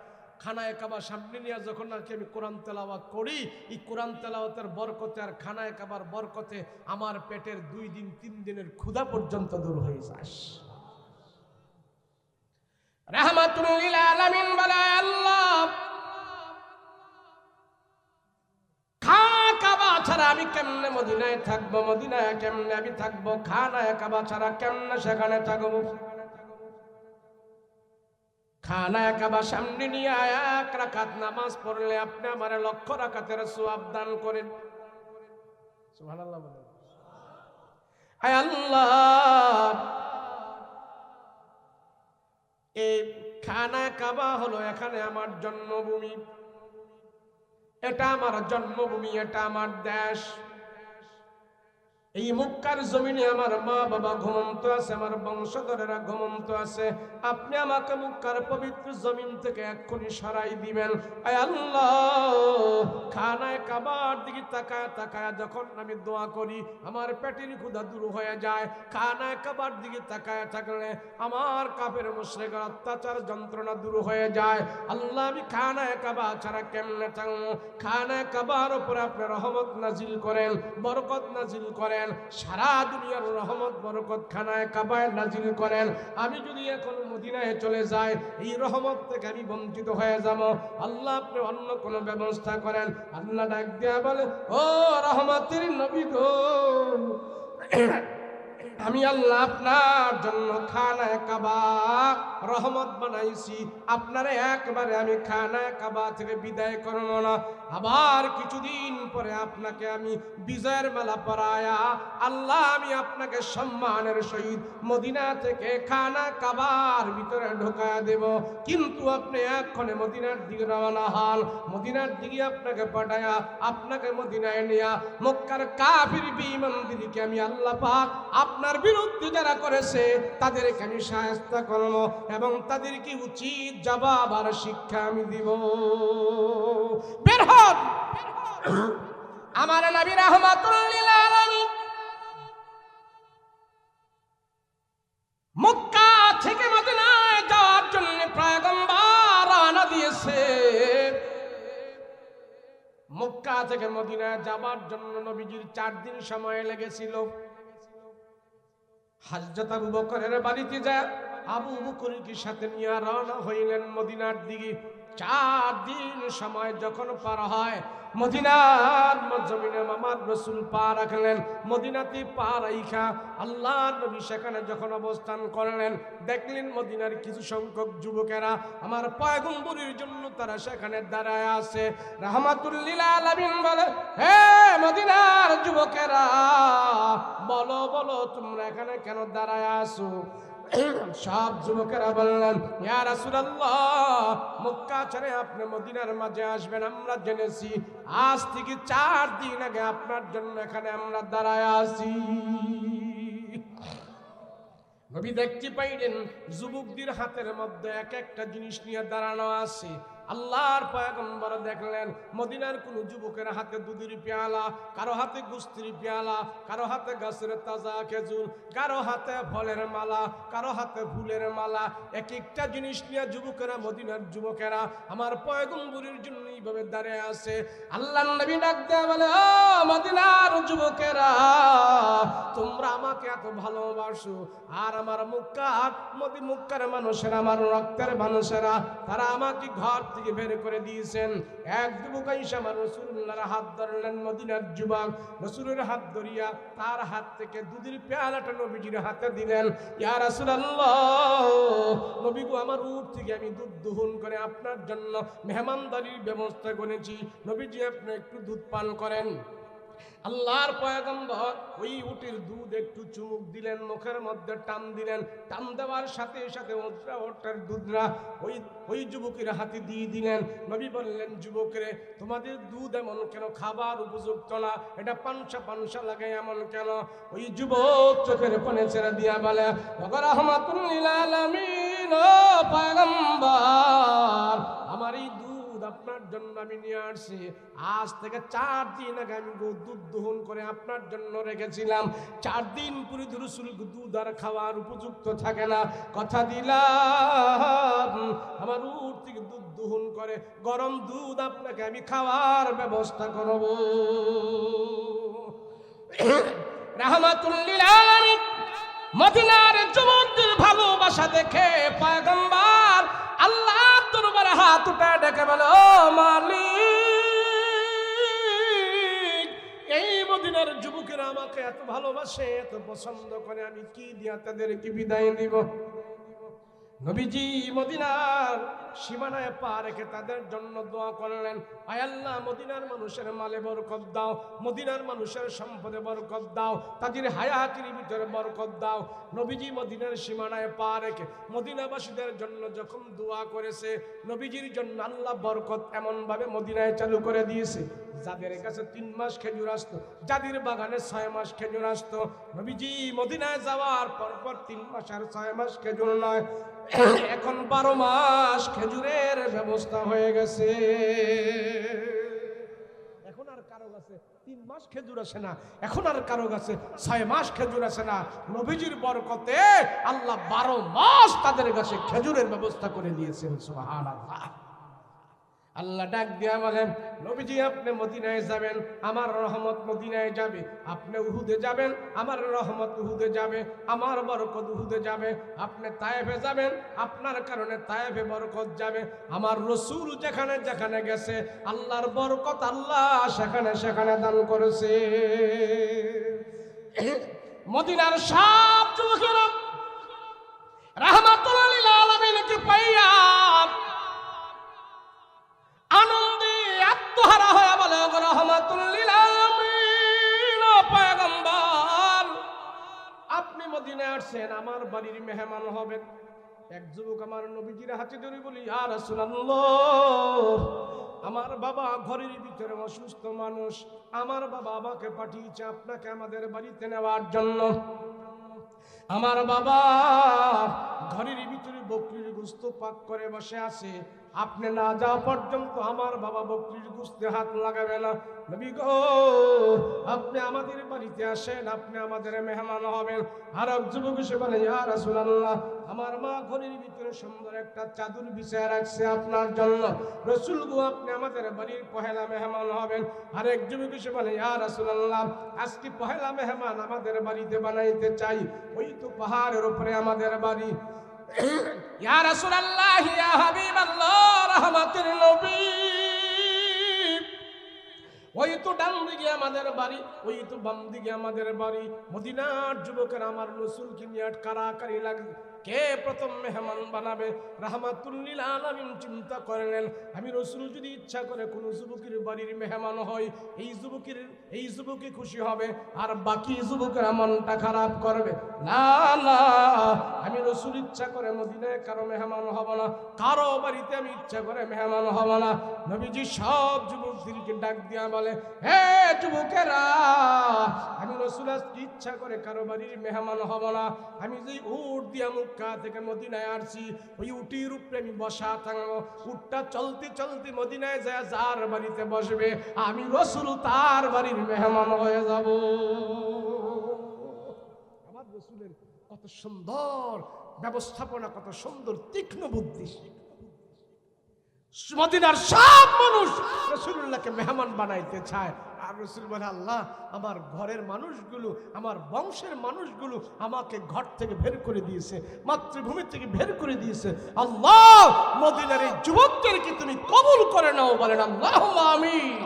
খানায় কাবা সামনে নিয়ে যখন নাকি আমি কোরআন তেলাওয়াত করি, এই কোরআন তেলাওয়াতের বরকতে আর খানায় কাবার বরকতে আমার পেটের 2 দিন 3 দিনের ক্ষুধা পর্যন্ত দূর হয়ে যায়। রাহমাতুল লিল আলামিন বলে, আল্লাহ কাবা ছাড়া আমি কেমনে মদিনায় থাকবো? মদিনায় কেমনে আমি থাকবো? খানায় কাবা ছাড়া কেমনে সেখানে থাকবো? খানায় কাবা সামনে নিয়ে 1 রাকাত নামাজ পড়লে আপনি আমারে 1,00,000 রাকাতের সওয়াব দান করেন। সুবহানাল্লাহ বলেন। আয় আল্লাহ, এই খানায় কাবা হলো এখানে আমার জন্মভূমি, এটা আমার জন্মভূমি, এটা আমার দেশ। এই মক্কার জমিনে আমার মা বাবা ঘুমন্ত আছে, আমার বংশধরেরা ঘুমন্ত আছে। আপনি আমাকে মক্কার পবিত্র জমিন থেকে এক্ষুনি সরাই দিবেন। আয় আল্লাহ, খানায় কাবার দিকে তাকায় তাকায় যখন আমি দোয়া করি আমার পেটের ক্ষুধা দূর হয়ে যায়। খানায় কাবার দিকে তাকায় থাকলে আমার কাফের মুশরিকদের অত্যাচার যন্ত্রণা দূর হয়ে যায়। আল্লাহ, আমি খানায় কাবা ছাড়া কেমনে থাকবো? খানায় কাবার উপরে আপনি রহমত নাজিল করেন, বরকত নাজিল করেন, সারা দুনিয়ার রহমত বরকত খানায় কাবায় নাজিল করেন। আমি যদি এখন মদিনায় চলে যাই, এই রহমত থেকে আমি বঞ্চিত হয়ে যাব। আল্লাহ, আপনি অন্য কোন ব্যবস্থা করেন। আল্লাহ ডাক দিয়া বলে, ও রহমতের নবী গো, আমি আল্লাহ আপনার জন্য খানায় কাবা রহমত বানাইছি। আপনারে একবারে আমি খানায় কাবা থেকে বিদায় করব না, আবার কিছুদিন পরে আপনাকে আমি বিজয়ের মালা পরায়া আল্লাহ আমি আপনাকে সম্মানের সহিত মদিনা থেকে খানা কাবার ভিতরে ঢোকা দেব। কিন্তু আপনি এক্ষণে মদিনার দিকে রওনা হন। মদিনার দিকে আপনাকে পাঠায়া আপনাকে মদিনায় নিয়া মক্কার কাফির বেঈমানদেরকে আমি আল্লাহ পাক আপনার বিরুদ্ধে যারা করেছে তাদেরকে আমি শায়েস্তা করব এবং তাদেরকে উচিত জবাব আর শিক্ষা আমি দিব। বের হন। আমার নবী রাহমাতুল লিল আলামিন মক্কা থেকে মদিনায় যাওয়ার জন্য পয়গম্বর রওনা দিয়েছে। মক্কা থেকে মদিনায় যাবার জন্য নবীজির 4 দিন সময় লেগেছিল। হযরত আবু বকরের বাড়িতে যায় আবু বকরকে সাথে নিয়ে রওনা হইলেন মদিনার দিকে। 4 দিন সময় যখন পার হয়, মদিনার জমিনে আমার রাসূল পা রাখলেন। মদিনাতে পা রাইখা আল্লাহর নবী সেখানে যখন অবস্থান করলেন, দেখলেন মদিনার কিছু সংখ্যক যুবকেরা আমার পয়গম্বরের জন্য তারা সেখানে দাঁড়ায় আছে। রাহমাতুল লিল আলামিন বলে, হে মদিনার যুবকেরা, বলো বলো তোমরা এখানে কেন দাঁড়ায় আছো? সব যুবকেরা বললেন, ইয়া রাসূলুল্লাহ, মক্কা ছেড়ে আপনি মদিনার মাঝে আসবেন আমরা জেনেছি। আজ থেকে 4 দিন আগে আপনার জন্য এখানে আমরা দাঁড়ায় আছি। নবী দেখতে পাইলেন যুবকদের হাতের মধ্যে এক একটা জিনিস নিয়ে দাঁড়ানো আছে। আল্লাহর পয়গম্বর দেখলেন মদিনার কোন যুবকের হাতে দুধের পেয়ালা, কারো হাতে গুস্তির পেয়ালা, কারো হাতে গাছের তাজা খেজুর, কারো হাতে ফলের মালা, কারো হাতে ফুলের মালা, এক একটা জিনিস নিয়ে যুবকেরা, মদিনার যুবকেরা আমার পয়গম্বরের জন্য এইভাবে দাঁড়িয়ে আছে। আল্লাহর নবী ডাক দেয়া বলে, ও মদিনার যুবকেরা, তোমরা আমাকে এত ভালোবাসো, আর আমার মক্কার মানুষেরা, আমার রক্তের মানুষেরা, তারা আমাকে ঘর থেকে বের করে দিয়েছেন। এক যুবক এসে আমার রাসূলুল্লাহর হাত ধরলেন, মদিনার যুবক রাসূলের হাত ধরিয়া তার হাত থেকে দুধের পেয়ালাটা নবীজির হাতে দিলেন। ইয়া রাসূলুল্লাহ, নবী গো, আমার উট থেকে আমি দুধ দহন করে আপনার জন্য মেহমানদারির ব্যবস্থা করেছি, নবীজি আপনি একটু দুধ পান করেন। আল্লাহর পয়গম্বর ওই উটের দুধ একটু চুমুক দিলেন, মুখের মধ্যে টান দিলেন, টান দেওয়ার সাথে সাথে ওটার দুধরা ওই যুবকের হাতে দিয়ে দিলেন। নবী বললেন, যুবকরে, তোমাদের দুধ এমন কেন, খাবার উপযুক্ত না, এটা পানসা লাগে এমন কেন? ওই যুবক চোখের পানি ছেড়ে দিয়া বলে, রাহমাতুল লিল আলামিন, ও পয়গম্বর, আমার এই আপনার জন্য আমি নিয়ে আসছি। আজ থেকে 4 দিন আগে আমি দুধ দহন করে আপনার জন্য রেখেছিলাম। 4 দিন পুরো রাসূল দুধ আর খাওয়ার উপযুক্ত থাকে না, কথা দিলাম আমার উট থেকে দুধ দহন করে গরম দুধ আপনাকে আমি খাওয়ার ব্যবস্থা করব। রাহমাতুল লিল আলামিন মদিনার যুবকদের ভালোবাসা দেখে পয়গম্বর আল্লাহ দরবারে হাত উঠে ডেকে বলে, ও মালিক, এই মদিনার যুবকেরা আমাকে এত ভালোবাসে, এত পছন্দ করে, আমি কি দিয়া তাদেরকে বিদায় দিব? নবীজি মদিনার সীমানায় পা রেখে তাদের জন্য দোয়া করলেন, আয় আল্লাহ, মদিনার মানুষের মালে বরকত দাও, মদিনার মানুষের সম্পদে বরকত দাও, তাদের হায়াতের ভিতরে বরকত দাও। নবীজি মদিনার সীমানায় পা রেখে মদিনাবাসীদের জন্য যখন দোয়া করেছে, নবীজির জন্য আল্লাহ বরকত এমন ভাবে মদিনায় চালু করে দিয়েছে, যাদের কাছে 3 মাস খেজুর আসতো, যাদের বাগানে 6 মাস খেজুর আসতো, নবীজি মদিনায় যাওয়ার পর 3 মাস আর 6 মাস খেজুর নয়, এখন 12 মাস খেজুরের ব্যবস্থা হয়ে গেছে। এখন আর কারো কাছে 3 মাস খেজুর আসে না, এখন আর কারো কাছে 6 মাস খেজুর আসে না। নবীজির বরকতে আল্লাহ 12 মাস তাদের কাছে খেজুরের ব্যবস্থা করে দিয়েছেন। সুবহানাল্লাহ। আল্লাহ ডাক দিয়া বলেন, নবীজি আপনি মদিনায় যাবেন, আমার রহমত মদিনায় যাবে, আপনি উহুদে যাবেন, আমার রহমত উহুদে যাবে, আমার বরকত উহুদে যাবে, আপনি তায়েফে যাবেন, আপনার কারণে তায়েফে বরকত যাবে। আমার রাসূল যেখানে যেখানে গেছে আল্লাহর বরকত আল্লাহ সেখানে সেখানে দান করেছে। মদিনার সব যুবকেরা রাহমাতুল লিল আলামিনকে পাইয়া আনন্দে আত্মহারা হয়ে বলে, রাহমাতুল লিল আলামিন, পয়গম্বর আপনি মদিনায় আসছেন, আমার বাড়ির মেহমান হবেন। এক যুবক আমার নবীজির হাতে ধরে বলি, ইয়া রাসূলুল্লাহ, আমার বাবা ঘরের ভিতরে অসুস্থ মানুষ, আমার বাবা আমাকে পাঠিয়েছে আপনাকে আমাদের বাড়িতে নেওয়ার জন্য। আমার বাবা ঘরের ভিতরে বকরির গোশত পাক করে বসে আছে, আপনি না যাওয়া পর্যন্ত আমার বাবা বকরির গোশতে হাত লাগাবে না। নবী গো, আপনি আমাদের বাড়িতে আসেন, আপনি আমাদের মেহমান হবেন। আর এক যুবক এসে বলে, ইয়া রাসূলুল্লাহ, আমার মা ঘরের ভিতরে সুন্দর একটা চাদর বিছায় রাখছে আপনার জন্য, রাসূল গো আপনি আমাদের বাড়ির পহেলা মেহমান হবেন। আর এক যুবক এসে বলে, ইয়া রাসূলুল্লাহ, আজকে পহেলা মেহমান আমাদের বাড়িতে বানাইতে চাই, ওই তো পাহাড়ের উপরে আমাদের বাড়ি। ইয়া রাসূলুল্লাহ, ইয়া হাবিবাল্লাহ, রহমতের নবী, ওই তো ডান দিকে আমাদের বাড়ি, ওই তো বাম দিকে আমাদের বাড়ি। মদিনার যুবকেরা আমার রাসূলকে নিয়ে কারাকারি লাগে, কে প্রথম মেহমান বানাবে? রাহমাতুল লিল আলামিন চিন্তা করলেন, আমি রাসূল যদি ইচ্ছা করে কোন যুবকের বাড়ির মেহমান হয়, এই যুবকই খুশি হবে, আর বাকি যুবকেরা মনটা খারাপ করবে। না না, আমি রাসূল ইচ্ছা করে মদিনায় কারো মেহমান হব না, কারো বাড়িতে আমি ইচ্ছা করে মেহমান হব না। নবীজি সব যুবকদেরকে ডাক দিয়া বলে, হে যুবকেরা, আমি রাসূল ইচ্ছা করে কারো বাড়ির মেহমান হব না, আমি যে উট দিয়া মুখ মক্কা থেকে মদিনায় আসছি, ওই উটির উপরে আমি বসা থাকবো। উটটা চলতে চলতে মদিনায় যায়, যার বাড়িতে বসবে আমি রাসূল তার বাড়ির মেহমান হয়ে যাব। আমার রাসূলের কত সুন্দর ব্যবস্থাপনা, কত সুন্দর তীক্ষ্ণ বুদ্ধি। মদিনার সব মানুষ রাসূলুল্লাহকে মেহমান বানাইতে চায়, আর রাসূল বলে, আল্লাহ আমার ঘরের মানুষগুলো, আমার বংশের মানুষগুলো আমাকে ঘর থেকে বের করে দিয়েছে, মাতৃভূমি থেকে বের করে দিয়েছে। আল্লাহ মদিনার এই যুবকদেরকে তুমি কবুল করে নাও। বলেন আল্লাহুম্মা আমিন।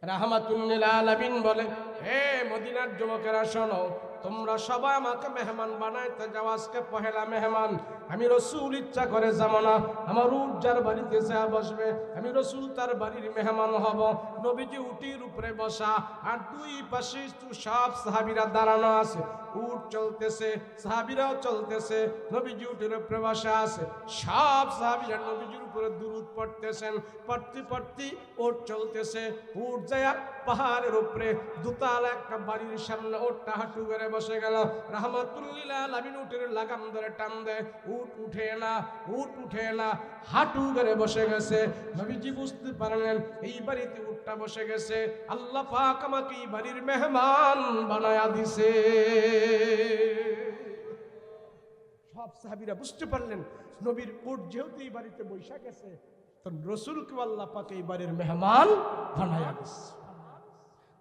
রাহমাতুল লিল আলামিন বলে, হে মদিনার যুবকেরা শোনো, তোমরা সবাই আমাকে মেহমান বানাইতে যাও। আজকে পহেলা মেহমান। আমি রাসূল ইচ্ছা করে যাব না, আমার উট যার বাড়িতে যা বসবে আমি রাসূল তার বাড়ির মেহমান হব। নবীজি উটির উপরে বসা, আর দুই পাশে সব সাহাবীরা দাঁড়ানো আছে। উট চলতেছে, সাহাবীরাও চলতেছে, নবীজি উটের উপরে বসা আছে। সব সাহাবীরা নবীজির উপরে দুরূদ পড়তেছেন, পড়তে পড়তে উট চলতেছে। উট যায় পাহাড়ের উপরে দুতালা একটা বাড়ির সামনে, উটটা হাঁটু করে বসে গেল। রাহমাতুল লিল আলামিন উটের লাগাম ধরে টান দেয়, উট উঠে না, উট উঠে না, হাঁটু করে বসে গেছে। নবীজি বুঝতে পারলেন এই বাড়িতে উটটা বসে গেছে, আল্লাহ পাক আমাকে এই বাড়ির মেহমান বানায়া দিছে। সব সাহাবীরা বুঝতে পারলেন নবীর উট যেহেতু এই বাড়িতে বৈশা গেছে, তো রাসূলকে আল্লাহ পাক এই বাড়ির মেহমান বানায়া দিছে।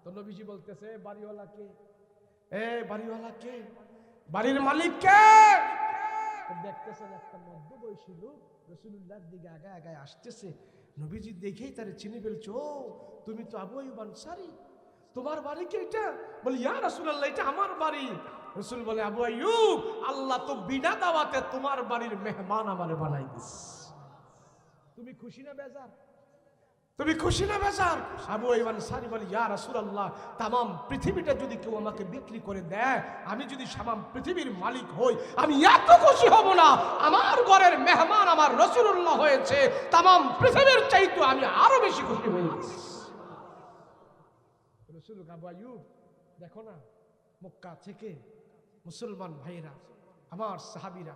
তো নবীজি বলতেছে, বাড়িওয়ালা কে? বাড়িওয়ালা কে? বাড়ির মালিক কে? দেখতেছেন একটা মধ্যবয়সী লোক রাসূলুল্লাহর দিকে আগায় আগায় আসতেছে। নবীজি দেখেই তারে চিনে ফেলছে, ও তুমি তো আবু আইয়ুব আনসারী, তোমার বাড়ি কি এটা? বলে, ইয়া রাসূলুল্লাহ, এটা আমার বাড়ি। রাসূল বলে, আবু আইয়ুব, আল্লাহ তো বিনা দাওয়াতে তোমার বাড়ির মেহমান আমারে বানাই দিস। তুমি খুশি না বেজার? তুমি খুশি না বেজার? আবু আইয়ুব আনসারী বলে, ইয়া রাসূলুল্লাহ, তামাম পৃথিবীটা যদি কেউ আমাকে বিক্রি করে দেয়, আমি যদি তামাম পৃথিবীর মালিক হই, আমি এত খুশি হব না। আমার ঘরের মেহমান আমার রাসূলুল্লাহ হয়েছে, তামাম পৃথিবীর চাইতে আমি আরো বেশি খুশি হয়ে গেছি। রাসূল, আবু আইয়ুব, দেখো না মক্কা থেকে মুসলমান ভাইরা, আমার সাহাবীরা,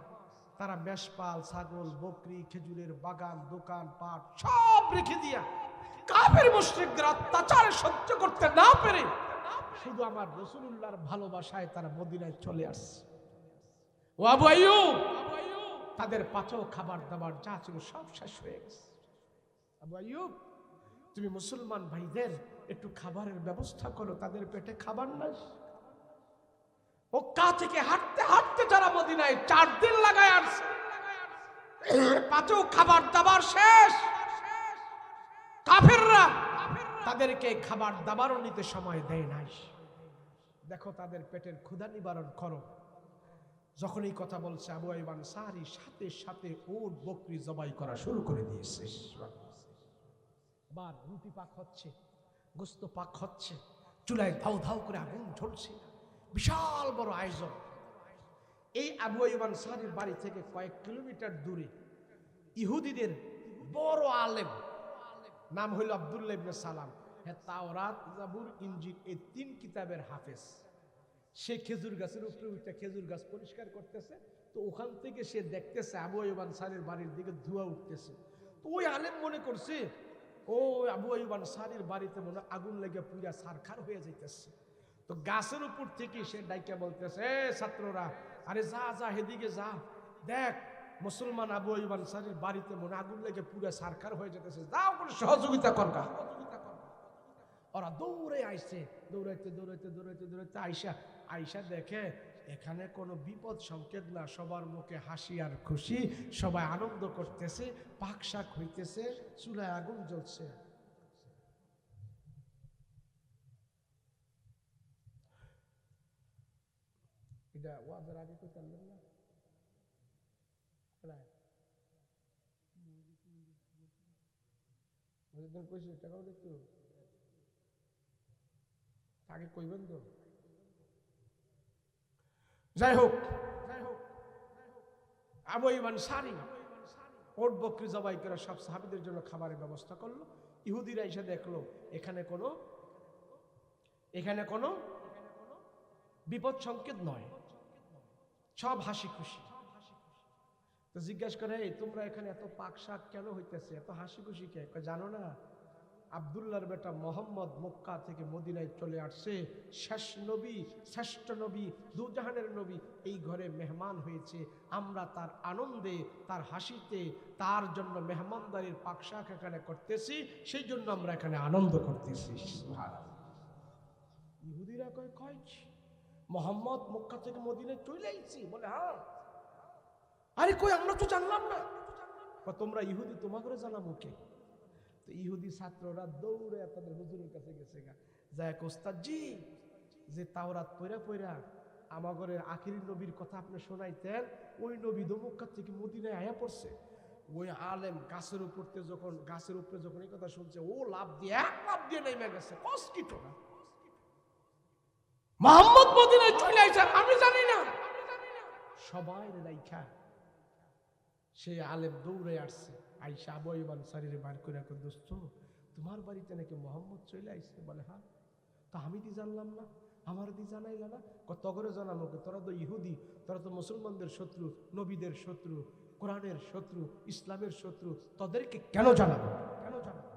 তারা মেষপাল, ছাগল, বকরি, খেজুরের বাগান, দোকান পাট সব রেখে দিয়া কাফের মুশরিকদের অত্যাচার সহ্য করতে না পেরে শুধু আমার রাসূলুল্লাহর ভালোবাসায় তারা মদিনায় চলে আসছে। ও আবু আইয়ুব, তাদের পাচক খাবার দাবার যা ছিল সব শেষ হয়ে গেছে। আবু আইয়ুব, তুমি মুসলমান ভাইদের একটু খাবারের ব্যবস্থা করো, তাদের পেটে খাবার নাই। মক্কা থেকে হাঁটতে হাঁটতে যারা মদিনায় 4 দিন লাগায় আসছে, পাচক খাবার দাবার শেষ। কাফেররা তাদেরকে খাবার দাবারও নিতে সময় দেয় নাই। দেখো তাদের পেটের ক্ষুধা নিবারণ করো। যখন এই কথা বলছে, আবু আইয়ুব আনসারী সাথে সাথে উট বকরি জবাই করা শুরু করে দিয়েছে। আবার রুটি পাক হচ্ছে, গোস্ত পাক হচ্ছে, চুলায় ধাউ ধাউ করে আগুন জ্বলছে, বিশাল বড় আয়োজন। এই আবু আইয়ুব আনসারীর বাড়ি থেকে কয়েক কিলোমিটার দূরে ইহুদিদের বড় আলেম, নাম হইল আব্দুল্লাহ ইবনে সালাম। হ্যাঁ, তাওরাত, জাবুর, ইনজিল এই 3 কিতাবের হাফেজ। সে খেজুর গাছের উপরে উঠে খেজুর গাছ পরিষ্কার করতেছে। তো ওখান থেকে সে দেখতেছে আবু আইয়ুব আনসারীর বাড়ির দিকে ধোঁয়া উঠতেছে। তো ওই আলেম মনে করছে, ও আবু আইয়ুব আনসারীর বাড়িতে মনে আগুন লেগে পুরা ছারখার হয়ে যাইতেছে। তো গাছের উপর থেকে সে ডাইকা বলতেছে, ছাত্ররা, আরে যা যা হেদিকে যা, দেখ মুসলমান আবু আইয়ুব আনসারীর বাড়িতে মনে আগুন লেগে পুরা ছারখার হয়ে যেতেছে, যাও করে সহযোগিতা করগা। ওরা দৌড়ে আইছে, দৌড়াইতে দৌড়াইতে দৌড়াইতে দৌড়াইতে আইসা দেখে এখানে কোনো বিপদ সংকেত না, সবার মুখে হাসি আর খুশি, সবাই আনন্দ করতেছে, পাক শাক হইতেছে, চুলায় আগুন জ্বলছে। এটা ওয়াজের আগে কই পারলেন না? কইছি টাকাও দেখতো আগে কইবেন তো। যাই হোক, আবু আইয়ুব আনসারী ওট বকরি জবাই করে সব সাহাবীদের জন্য খাবারের ব্যবস্থা করলো। ইহুদিরা এসে দেখলো এখানে কোনো বিপদ সংকেত নয়। সব হাসি খুশি। তো জিজ্ঞাসা করে, এই তোমরা এখানে এত পাক শাক কেন হইতেছে, এত হাসি খুশি কে? জানো না, আব্দুল্লাহর বেটা মোহাম্মদ মক্কা থেকে মদিনায় চলে আসছে, শেষ নবী, শ্রেষ্ঠ নবী, দুজাহানের নবী এই ঘরে মেহমান হয়েছে। আমরা তার আনন্দে, তার হাসিতে, তার জন্য মেহমানদারির পাকশাক এখানে করতেছি, সেই জন্য আমরা এখানে আনন্দ করতেছি। ইহুদিরা কয়, কয় মোহাম্মদ মক্কা থেকে মদিনায় চলে আইছি? বলে হ্যাঁ। আরে কই, আমরা তো জানলাম না। তোমরা ইহুদি, তোমাকে জানাবো কে? তো ইহুদি ছাত্ররা দৌড়ে তাদের হুজুরের কাছে গেছে, যায় ওস্তাদজি, যে তাওরাত পড়া পড়া আমাগরের আখিরি নবীর কথা আপনি শোনাইতেন, ওই নবী তো মক্কা থেকে মদিনায় আয়া পড়ছে। ওই আলেম গাছের উপরে যখন এই কথা শুনছে, ও লাভ দিয়ে নেমে গেছে। কষ্ট না, মুহাম্মদ মদিনায় চলে আইছে, আমি জানি না। সবাই রাইখা সে আলেম দৌড়ে আসছে, আইসা আবু আইয়ুব আনসারীর বার করে, দোস্ত তোমার বাড়িতে নাকি মোহাম্মদ চলে আইছে? বলে হ্যাঁ। তা আমি দি জানলাম না, আমার দি জানাইলা না? তগরে জানানো, তোরা তো ইহুদি, তোরা তো মুসলমানদের শত্রু, নবীদের শত্রু, কোরআনের শত্রু, ইসলামের শত্রু, তোদেরকে কেন জানাবো? কেন জানাবো?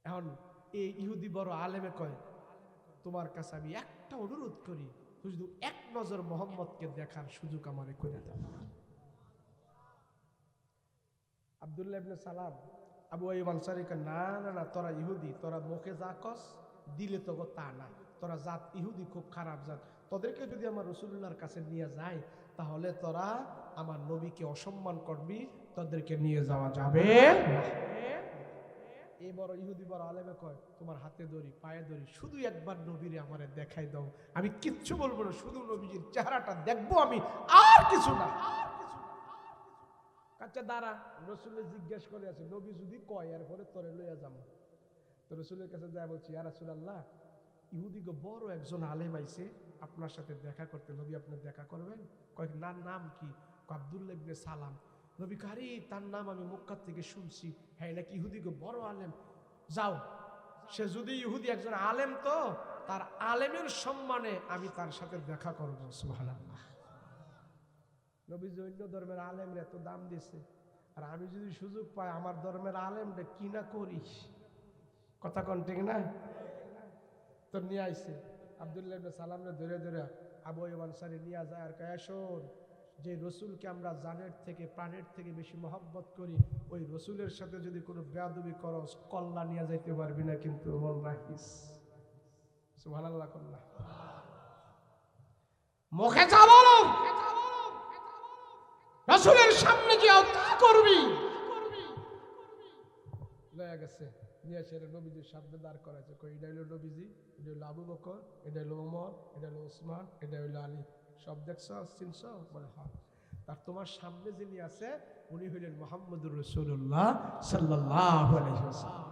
এখন এই ইহুদি বড় আলেমে কয়, তোমার কাছে আমি একটা অনুরোধ করি, শুধু এক নজর মোহাম্মদকে দেখার সুযোগ আমারে করে দাও। আব্দুল্লাহ ইবনে সালাম আবু আইয়ুব আনসারী কয়, না না না, তোরা ইহুদি, তোরা মুখে যা কস দিলে তো তা না, তোরা জাত ইহুদি খুব খারাপ জাত, তোদেরকে যদি আমার রাসূলুল্লাহর কাছে নিয়ে যায় তাহলে তোরা আমার নবীকে অসম্মান করবি, তোদেরকে নিয়ে যাওয়া যাবে। এই বড় ইহুদি বড় আলেমে কয়, তোমার হাতে ধরি, পায়ে ধরি, শুধু একবার নবীরে আমারে দেখাই দাও, আমি কিচ্ছু বলবো না, শুধু নবীজির চেহারাটা দেখবো আমি, আর কিছু না। আচ্ছা দাঁড়া, রসুলের জিজ্ঞেস করে আছে, নবী যদি কয় এরপরে তোরে লইয়া যাবো। তো রসুলের কাছে যায়, বলছি ইয়া রাসূলুল্লাহ, ইহুদিকে বড় একজন আলেম আইছে আপনার সাথে দেখা করতে, নবী আপনি দেখা করবেন? কয় না, নাম কি? আব্দুল্লাহ ইবনে সালাম। নবী কারি, তার নাম আমি মক্কা থেকে শুনছি, হ্যাঁ নাকি ইহুদিকে বড় আলেম, যাও। সে যদি ইহুদি একজন আলেম, তো তার আলেমের সম্মানে আমি তার সাথে দেখা করবো। সুবহানাল্লাহ। নবীজি অন্য ধর্মের আলেমরা এত দাম দিছে, আর আমি যদি সুযোগ পাই আমার ধর্মের আলেমটা কি না করিস, কথা কন ঠিক না? তো নিয়ে আইছে আব্দুল্লাহ ইবনে সালামরে ধরে ধরে আবু আইয়ুব আনসারী নিয়ে যায়, আর কয়, শোন, যে রসুলকে আমরা জানের থেকে প্রাণের থেকে বেশি মহব্বত করি, ওই রসুলের সাথে যদি কোনো বেয়াদবি করস, কল্লা নিয়ে যাইতে পারবি না, কিন্তু মন রাখিস। সুবহানাল্লাহ। কল্লা মুখে যা বলো, রাসূলের সামনে যে তা করবি। লয়ে গেছে, নিয়ে এসে নবীজির সামনে দাঁড় করাইছে, কই এটা হইল নবীজি, এটা হইল আবু বকর, এটা হইল ওমর, এটা হইল ওসমান, এটা হইল আলী, সব দেখছ, চিনছ? বলে হ্যাঁ। তার তোমার সামনে যিনি আছে উনি হইলেন মুহাম্মদুর রাসূলুল্লাহ সাল্লাল্লাহু আলাইহি ওয়াসাল্লাম।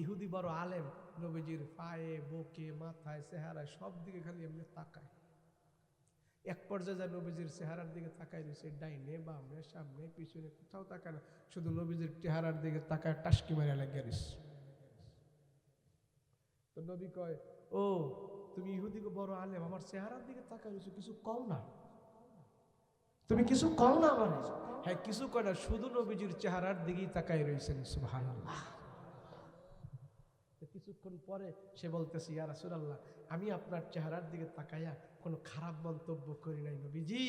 ইহুদি বড় আলেম, নবীজির পায়ে, বুকে, মাথায়, চেহারায় সব দিকে খালি এমনি তাকায়। এক পর্যায়ে যায় নবীজির চেহারার দিকে তাকায় রয়েছে, ডাইনে বামে সামনে পিছনে কোথাও তাকায় না, শুধু নবীজির চেহারার দিকে তাকায়, টাসকি মারা লাগিয়ে দিছে। তো নবী কয়, ও তুমি ইহুদিকে বড় আলেম, আমার চেহারার দিকে তাকায় রয়েছে, কিছু কও না, তুমি কিছু কও না? মানে হ্যাঁ, কিছু কয় না, শুধু নবীজির চেহারার দিকেই তাকায় রয়েছেন। সুবহানাল্লাহ। কিছুক্ষণ পরে সে বলতেছে, ইয়া রাসূলুল্লাহ, আমি আপনার চেহারার দিকে তাকাইয়া কোনো খারাপ মন্তব্য করি নাই নবীজি,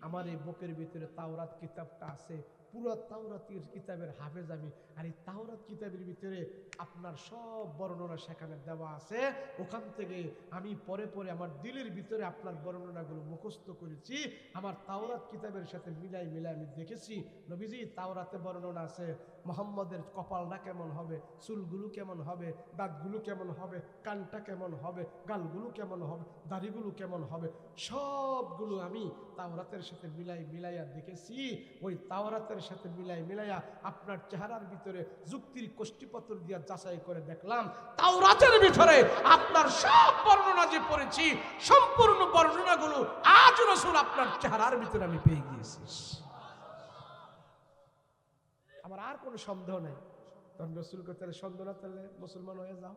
আমার এই বুকের ভিতরে তাওরাত কিতাবটা আছে, পুরো তাওরাতের কিতাবের হাফেজ আমি, আর এই তাওরাত কিতাবের ভিতরে আপনার সব বর্ণনা সেখানে দেওয়া আছে, ওখান থেকে আমি পরে পরে আমার দিলের ভিতরে আপনার বর্ণনাগুলো মুখস্থ করেছি, আমার তাওরাত কিতাবের সাথে মিলাই মিলাই আমি দেখেছি নবীজি, তাওরাতে বর্ণনা আছে মুহাম্মদের কপালটা কেমন হবে, চুলগুলো কেমন হবে, দাঁতগুলো কেমন হবে, কানটা কেমন হবে, গালগুলো কেমন হবে, দাড়িগুলো কেমন হবে, সবগুলো আমি তাওরাতের সাথে মিলাইয়া দেখেছি। ওই তাওরাতের সাথে মিলাইয়া আপনার চেহারার ভিতরে যুক্তির কোষ্ঠীপত্র দিয়া যাচাই করে দেখলাম, তাওরাতের ভিতরে আপনার সব বর্ণনা যে পড়েছি, সম্পূর্ণ বর্ণনাগুলো আজ রাসূল আপনার চেহারার ভিতরে আমি পেয়ে গিয়েছি। আমার আর কোনো সন্দেহ নাই। তখন রাসূল কইতে, সন্দেহ না, তাহলে মুসলমান হয়ে যাও।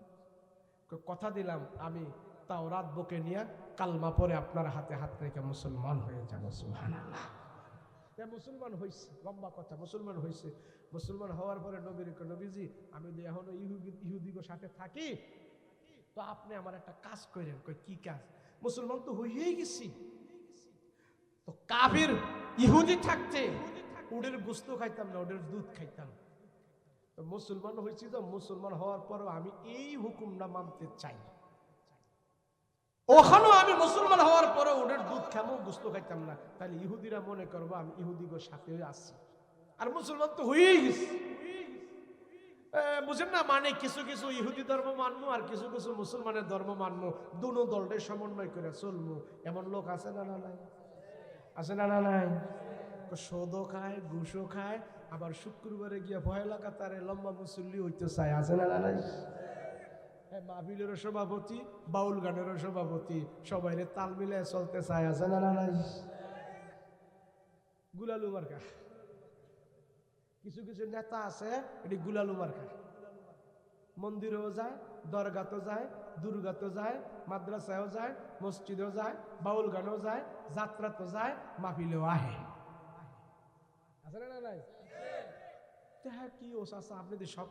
কথা দিলাম আমি তাওরাত বুকে নিয়ে কালমা পরে আপনার হাতে হাত রেখে মুসলমান হয়ে যাবো। সুবহানাল্লাহ। মুসলমান হয়েছে, লম্বা কথা, মুসলমান হয়েছে। মুসলমান হওয়ার পরে নবীর নবীজি আমি যদি এখনো ইহুদিগোর সাথে থাকি তো আপনি আমার একটা কাজ করেন। কই কি কাজ? মুসলমান তো হয়েই গেছি, তো কাফির ইহুদি থাকতে উটের গোস্ত খাইতাম না, উটের দুধ খাইতাম। তো মুসলমান হয়েছি, তো মুসলমান হওয়ার পরও আমি এই হুকুমটা মানতে চাই। ওখানেও আমি মুসলমান হওয়ার পরে ওদের দুধ খামো, গোস্ত খাইতাম না, তাহলে ইহুদিরা মনে করবো আমি ইহুদিগোর সাথে আছি। আর মুসলমান তো হয়েই গেছি, বুঝেন না? মানে কিছু কিছু ইহুদি ধর্ম মানবো আর কিছু কিছু মুসলমানের ধর্ম মানবো, দুনো দলটাই সমন্বয় করে চলবো। এমন লোক আছে না? না নাই? আছে না? না নাই? সোদও খায়, ঘুষও খায়, আবার শুক্রবারে গিয়ে পয়লা কাতারে লম্বা মুসল্লি হইতে চায়। আছে না? না নাই? মাহফিলেরও সভাপতি, বাউল গানেরও সভাপতি, সবাই তাল মিলে চলতে চায়। আছে না? না নাই? গুলালু মার্কা কিছু কিছু নেতা আছে, এটি গুলালু মার্কা। মন্দিরেও যায়, দরগাতেও যায়, দুর্গাতেও যায়, মাদ্রাসায়ও যায়, মসজিদেও যায়, বাউল গানেও যায়, যাত্রাতেও যায়, মাহফিলেও আহে। আছে না? না নাই? হ্যাঁ, কি ও চাচা আপনি তো সব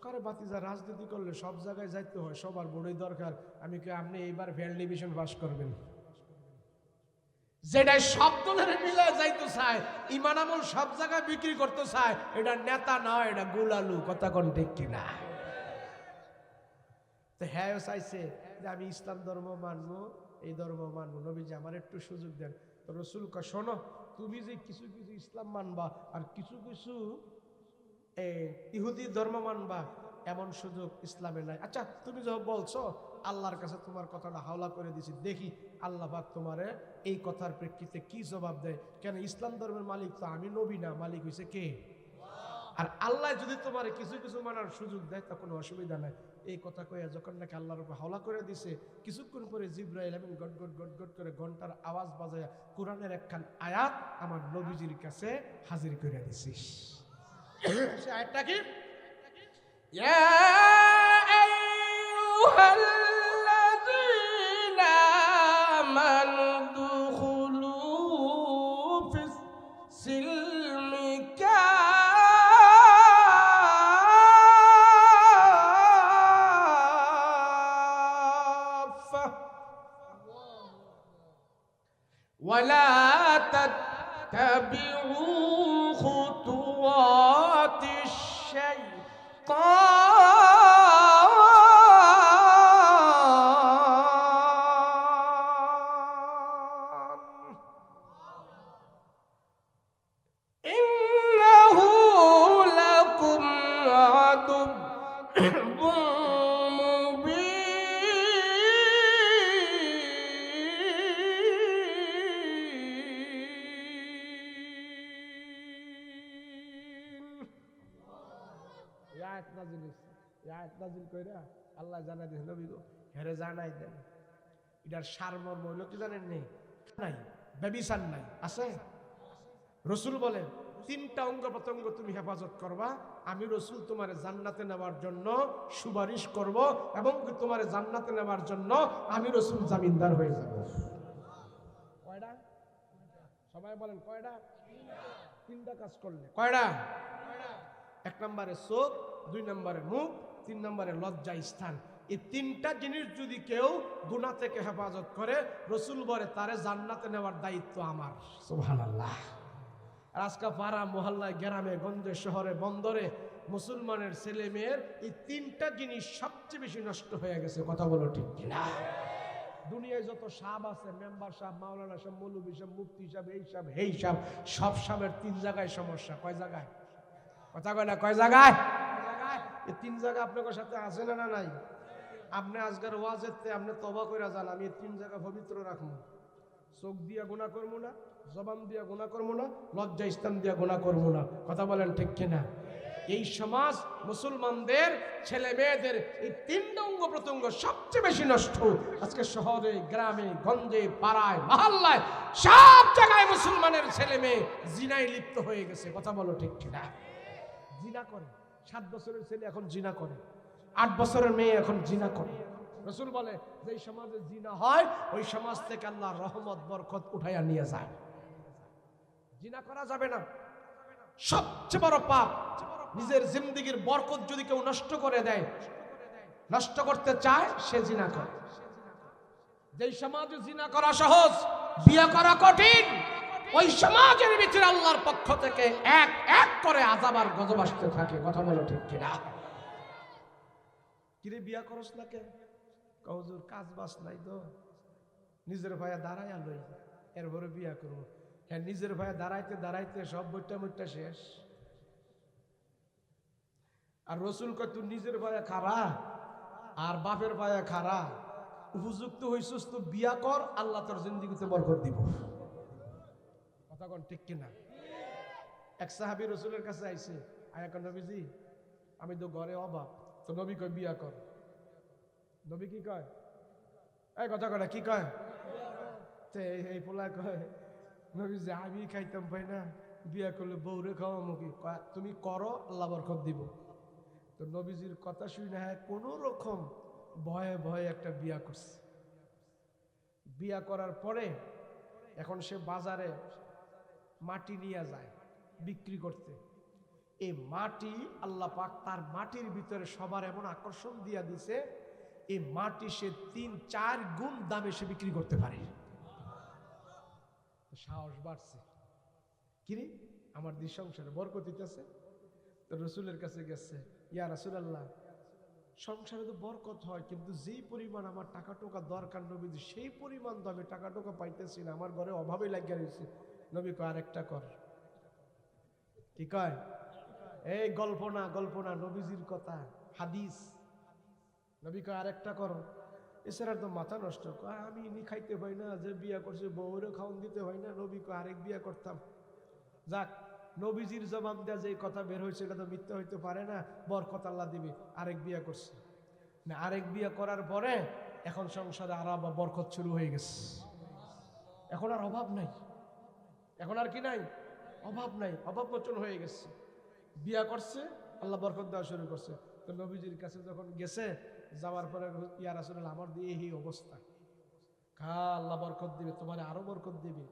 করে বাতিজা রাজনীতি করলে সব জায়গায় যাইতে হয়, সবার বড়ই দরকার। আমি কি আপনি এইবার ভ্যাল ডিভিশন পাস করবেন? যেটাই সব দলের মিলে যাইতে চায়, ইমান আমল সব জায়গায় বিক্রি করতে চায়, এটা নেতা নয়, এটা গুলালু। কথা কোন ঠিক কিনা? তো হ্যাঁ চাইছে যে আমি ইসলাম ধর্ম মানবো, এই ধর্ম মানবো, নবীজি আমার একটু সুযোগ দেন। তো রসুল কা শোনো, তুমি যে কিছু কিছু ইসলাম মানবা আর কিছু কিছু ইহুদি ধর্ম মানবা, এমন সুযোগ ইসলামে নাই। আচ্ছা, তুমি যখন বলছো, আল্লাহর কাছে তোমার কথাটা হাওলা করে দিছি, দেখি আল্লাহ পাক তোমারে এই কথার প্রেক্ষিতে কি জবাব দেয়। কেন ইসলাম ধর্মের মালিক তো আমি নবী না, মালিক হয়েছে কে? আর আল্লাহ যদি তোমার কিছু কিছু মানার সুযোগ দেয় তা কোনো অসুবিধা নাই। এই কথা কইয়া যখন নাকি আল্লাহর উপর হাওলা করে দিছে, কিছুক্ষণ পরে জিব্রাইল এবং গট গট গট গট করে ঘন্টার আওয়াজ বাজায়া কোরআনের একখান আয়াত আমার নবীজির কাছে হাজির করে দিছিস। সে আয়াতটা কি? ইয়া আইয়ুহাল্লাযীনা আমানু দুখুলু ফিস সিলমি কাফা ওয়ালা তাত্তাবিউ খুতুওয়াতিশ শাইতান ইন্নাহু লাকুম আদুব্বুম আল্লাহ জানাই দেন, নবী গো হেরে জানাই দেন। এটার সারমর্ম হইল কি জানেন? নেই নাই, ব্যভিচার নাই, আছে। রসুল বলেন তিনটা অঙ্গ প্রত্যঙ্গ তুমি হেফাজত করবা, আমি রসুল তোমার জান্নাতে নেওয়ার জন্য সুপারিশ করব, এবং তোমার জান্নাতে নেওয়ার জন্য আমি রসুল জামিনদার হয়ে যাব। কয়টা? সবাই বলেন কয়টা? তিনটা কাজ করলে। কয়টা? এক নম্বরে চোখ, দুই নম্বরে মুখ, তিন নম্বরে লজ্জা স্থান। এই তিনটা জিনিস যদি কেউ গুনাহ থেকে হেফাজত করে, রসুল বলে তারে জান্নাতে নেওয়ার দায়িত্ব আমার। সুবহানাল্লাহ। আজকে পাড়া মহল্লায়, গ্রামে গঞ্জে, শহরে, বন্দরে মুসলমানের ছেলে মেয়ের এই তিনটা জিনিস সবচেয়ে বেশি নষ্ট হয়ে গেছে। কথা বলো ঠিক কিনা? দুনিয়ায় যত সাহেব আছে, মেম্বার সাহেব, মাওলানা সাহেব, মৌলভী সাহেব, মুফতি সাহেব, এই সাহেব, এই সাহেব, সব সাহেবের তিন জায়গায় সমস্যা। কয় জায়গায়? কথা কয় না, কয় জায়গায়? এই তিন জায়গা আপনার সাথে আছে না? না নাই? আপনি আজকের ওয়াজেতে আপনি তওবা কইরা যান, আমি এই তিন জায়গা পবিত্র রাখবো। চোখ দিয়া গুনাহ করবো না, জবান দিয়া গুনাহ করবো না, লজ্জা স্থান দিয়া গুনাহ করবো না। কথা বলেন ঠিক কিনা? এই সমাজ মুসলমানদের ছেলে মেয়েদের এই তিনটা অঙ্গ প্রত্যঙ্গ সবচেয়ে বেশি নষ্ট। আজকে শহরে, গ্রামে, গঞ্জে, পাড়ায়, মহল্লায়, সব জায়গায় মুসলমানের ছেলে মেয়ে জিনায় লিপ্ত হয়ে গেছে। কথা বলো ঠিক কিনা? জিনা করে। 7 বছরের ছেলে এখন জিনা করে, 8 বছরের মেয়ে এখন জিনা করে। রাসূল বলে যেই সমাজে জিনা হয় ওই সমাজ থেকে আল্লাহর রহমত বরকত উঠাইয়া নিয়ে যায়। জিনা করা যাবে না, সবচেয়ে বড় পাপ। নিজের জিন্দেগীর বরকত যদি কেউ নষ্ট করে দেয়, নষ্ট করতে চায়, সে জিনা করে। যেই সমাজে জিনা করা সহজ, বিয়ে করা কঠিন, ওই সমাজের ভিতরে আল্লাহর পক্ষ থেকে এক এক করে আযাব আর গজব আসতে থাকে। কথা বলো ঠিক কিনা? কিরে বিয়া করস না কে? হুজুর কাজ বাস নাই তো, নিজের ভাইয়া দাঁড়ায় লই, এরপরে বিয়া করবো। হ্যাঁ, নিজের ভাইয়া দাঁড়াইতে দাঁড়াইতে সব বইটা শেষ। আর রসুল কয় তুই নিজের ভাইয়া খারা আর বাপের ভাইয়া খারা, উপযুক্ত হইছিস তো বিয়া কর, আল্লাহ তোর জিন্দেগিতে বরকত দিব। কথা কোন ঠিক কিনা? এক সাহাবী রসুলের কাছে আইছে, আয়া কয় নবীজি আমি তো ঘরে অভাব, তো নবী কয় বিয়া কর। নবী কি কয়? এই কথা কয় কি কয়? এই পোলা কয় নবীজি আমি খাইতাম পাই না, বিয়া করলে বউরে খাওয়া মুখী, তুমি করো আল্লাহ বরকত দিব। তো নবীজির কথা শুনে কোন রকম ভয়ে ভয়ে একটা বিয়া করছে। বিয়া করার পরে এখন সে বাজারে মাটি নিয়ে যায় বিক্রি করতে। এই মাটি আল্লাহ পাক তার মাটির ভিতরে সবার এমন আকর্ষণ দিয়া দিছে, এই মাটি সে ৩-৪ গুণ দামে সে বিক্রি করতে পারে। সাহস বাড়ছে, কিরে আমার দি সংসারে বরকত হইতেছে। তো রসুলের কাছে গেছে, ইয়া রাসূলুল্লাহ সংসারে তো বরকত হয়, কিন্তু যেই পরিমাণ আমার টাকা টোকা দরকার নবীজি সেই পরিমাণ তো আমি টাকা টোকা পাইতেছি না, আমার ঘরে অভাবে লাগিয়ে রয়েছে। নবী কয় আরেকটা কর। কি কয়? এই গল্প না নবীজির কথা, হাদিস। নবী কয় আরেকটা করো। এছাড়া তো মাথা নষ্ট, আমি ইনি খাইতে হয় না, যে বিয়া করছে বউরে খাওয়ান দিতে হয় না। নবী কয় আরেক বিয়া করতাম। যাক, নবীজির জবান দেয়া যে কথা বের হয়েছে এটা তো মিথ্যা হইতে পারে না, বরকত আল্লাহ দিবে। আরেক বিয়া করছে না, আরেক বিয়া করার পরে এখন সংসারে আর বরকত শুরু হয়ে গেছে। এখন আর অভাব নাই, এখন আর কি নাই? অভাব নাই, অভাব মোচন হয়ে গেছে। বিয়া করছে, আল্লাহ বরকত দেওয়া শুরু করছে। তো নবীজির কাছে যখন গেছে, যাওয়ার পরে ইয়া রাসূলুল্লাহ আমার দিয়ে এই অবস্থা, আল্লাহ বরকত দিবে, তোমার আরো বরকত দিবে,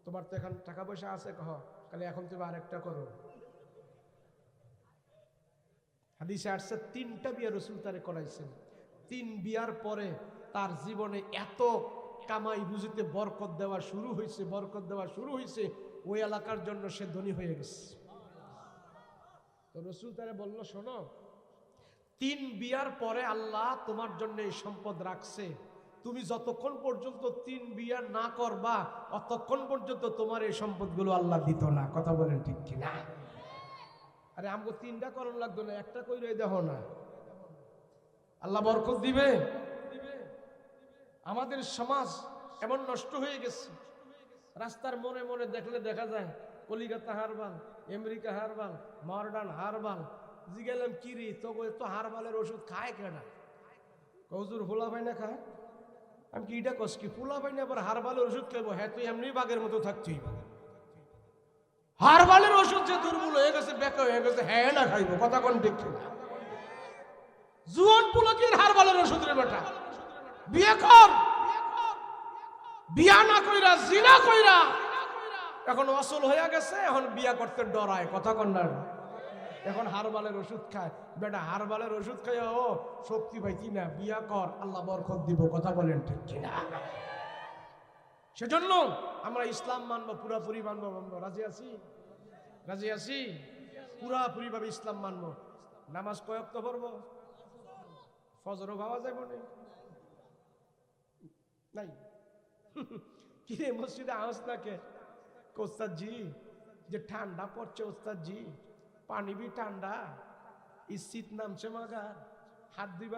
তোমার তো এখন টাকা পয়সা আছে, কহ তাহলে এখন তুমি আরেকটা করো। হাদিসে আসছে 3টা বিয়া রসুল তারে করাইছেন। 3 বিয়ার পরে তার জীবনে এত কামাই রুজিতে বরকত দেওয়া শুরু হয়েছে, ওই এলাকার জন্য সে ধনী হয়ে গেছে। তো রসুল তারে বলল, শোনো 3 বিয়ার পরে আল্লাহ তোমার জন্য এই সম্পদ রাখছে, তুমি যতক্ষণ পর্যন্ত 3 বিয়া না করবা অতক্ষণ পর্যন্ত তোমার এই সম্পদগুলো আল্লাহ দিত না। কথা বলেন ঠিক কিনা? আরে আমগো 3টা করণ লাগতো না, একটা কইরে দেখো না, আল্লাহ বরকত দিবে। আমাদের সমাজ এমন নষ্ট হয়ে গেছে, রাস্তার মনে মনে দেখলে দেখা যায় Calcutta herbal, America herbal, modern herbal. জিগেলাম কিরি তো হারবালের ওষুধ খায় কেনা? হুজুর ফুলা ভাই না খায়। আমি কি এটা কস কি ফুলা ভাই না আবার হারবালের ওষুধ খাইবো? হ্যাঁ তুই এমনি বাঘের মতো থাকছিস। হারবালের ওষুধ যে দুর্বল হয়ে গেছে, বেকা হয়ে গেছে, হ্যাঁ না খাইবো। কথা কোন ঠিক না? জুয়ান পুলকের হারবালের ওষুধের বেটা, বিয়ে কর, বিয়া না কইরা জিনা কইরা এখন অসল হয়ে গেছে, এখন বিয়া করতে ডরায়। কথা কোন না? এখন হারবালের ওষুধ খায় বেটা, হারবালের ওষুধ খায় ও শক্তি পাই কিনা, বিয়া কর আল্লাহ বরকত দিব। কথা বলেন ঠিক কিনা? সেজন্য আমরা ইসলাম মানবো, পুরাপুরি মানবো। রাজি আছি? রাজি আছি? পুরাপুরি ভাবে ইসলাম মানবো। নামাজ কয় ওয়াক্ত পড়বো? ফজরও ভাবা যাবে নাই? কিরে মসজিদে আওয়াজ না কে? ওস্তাদ জি যে ঠান্ডা পড়ছে, ওস্তাদ জি পানি বি ঠান্ডা, শীত নামছে মাগা, হাত দিবা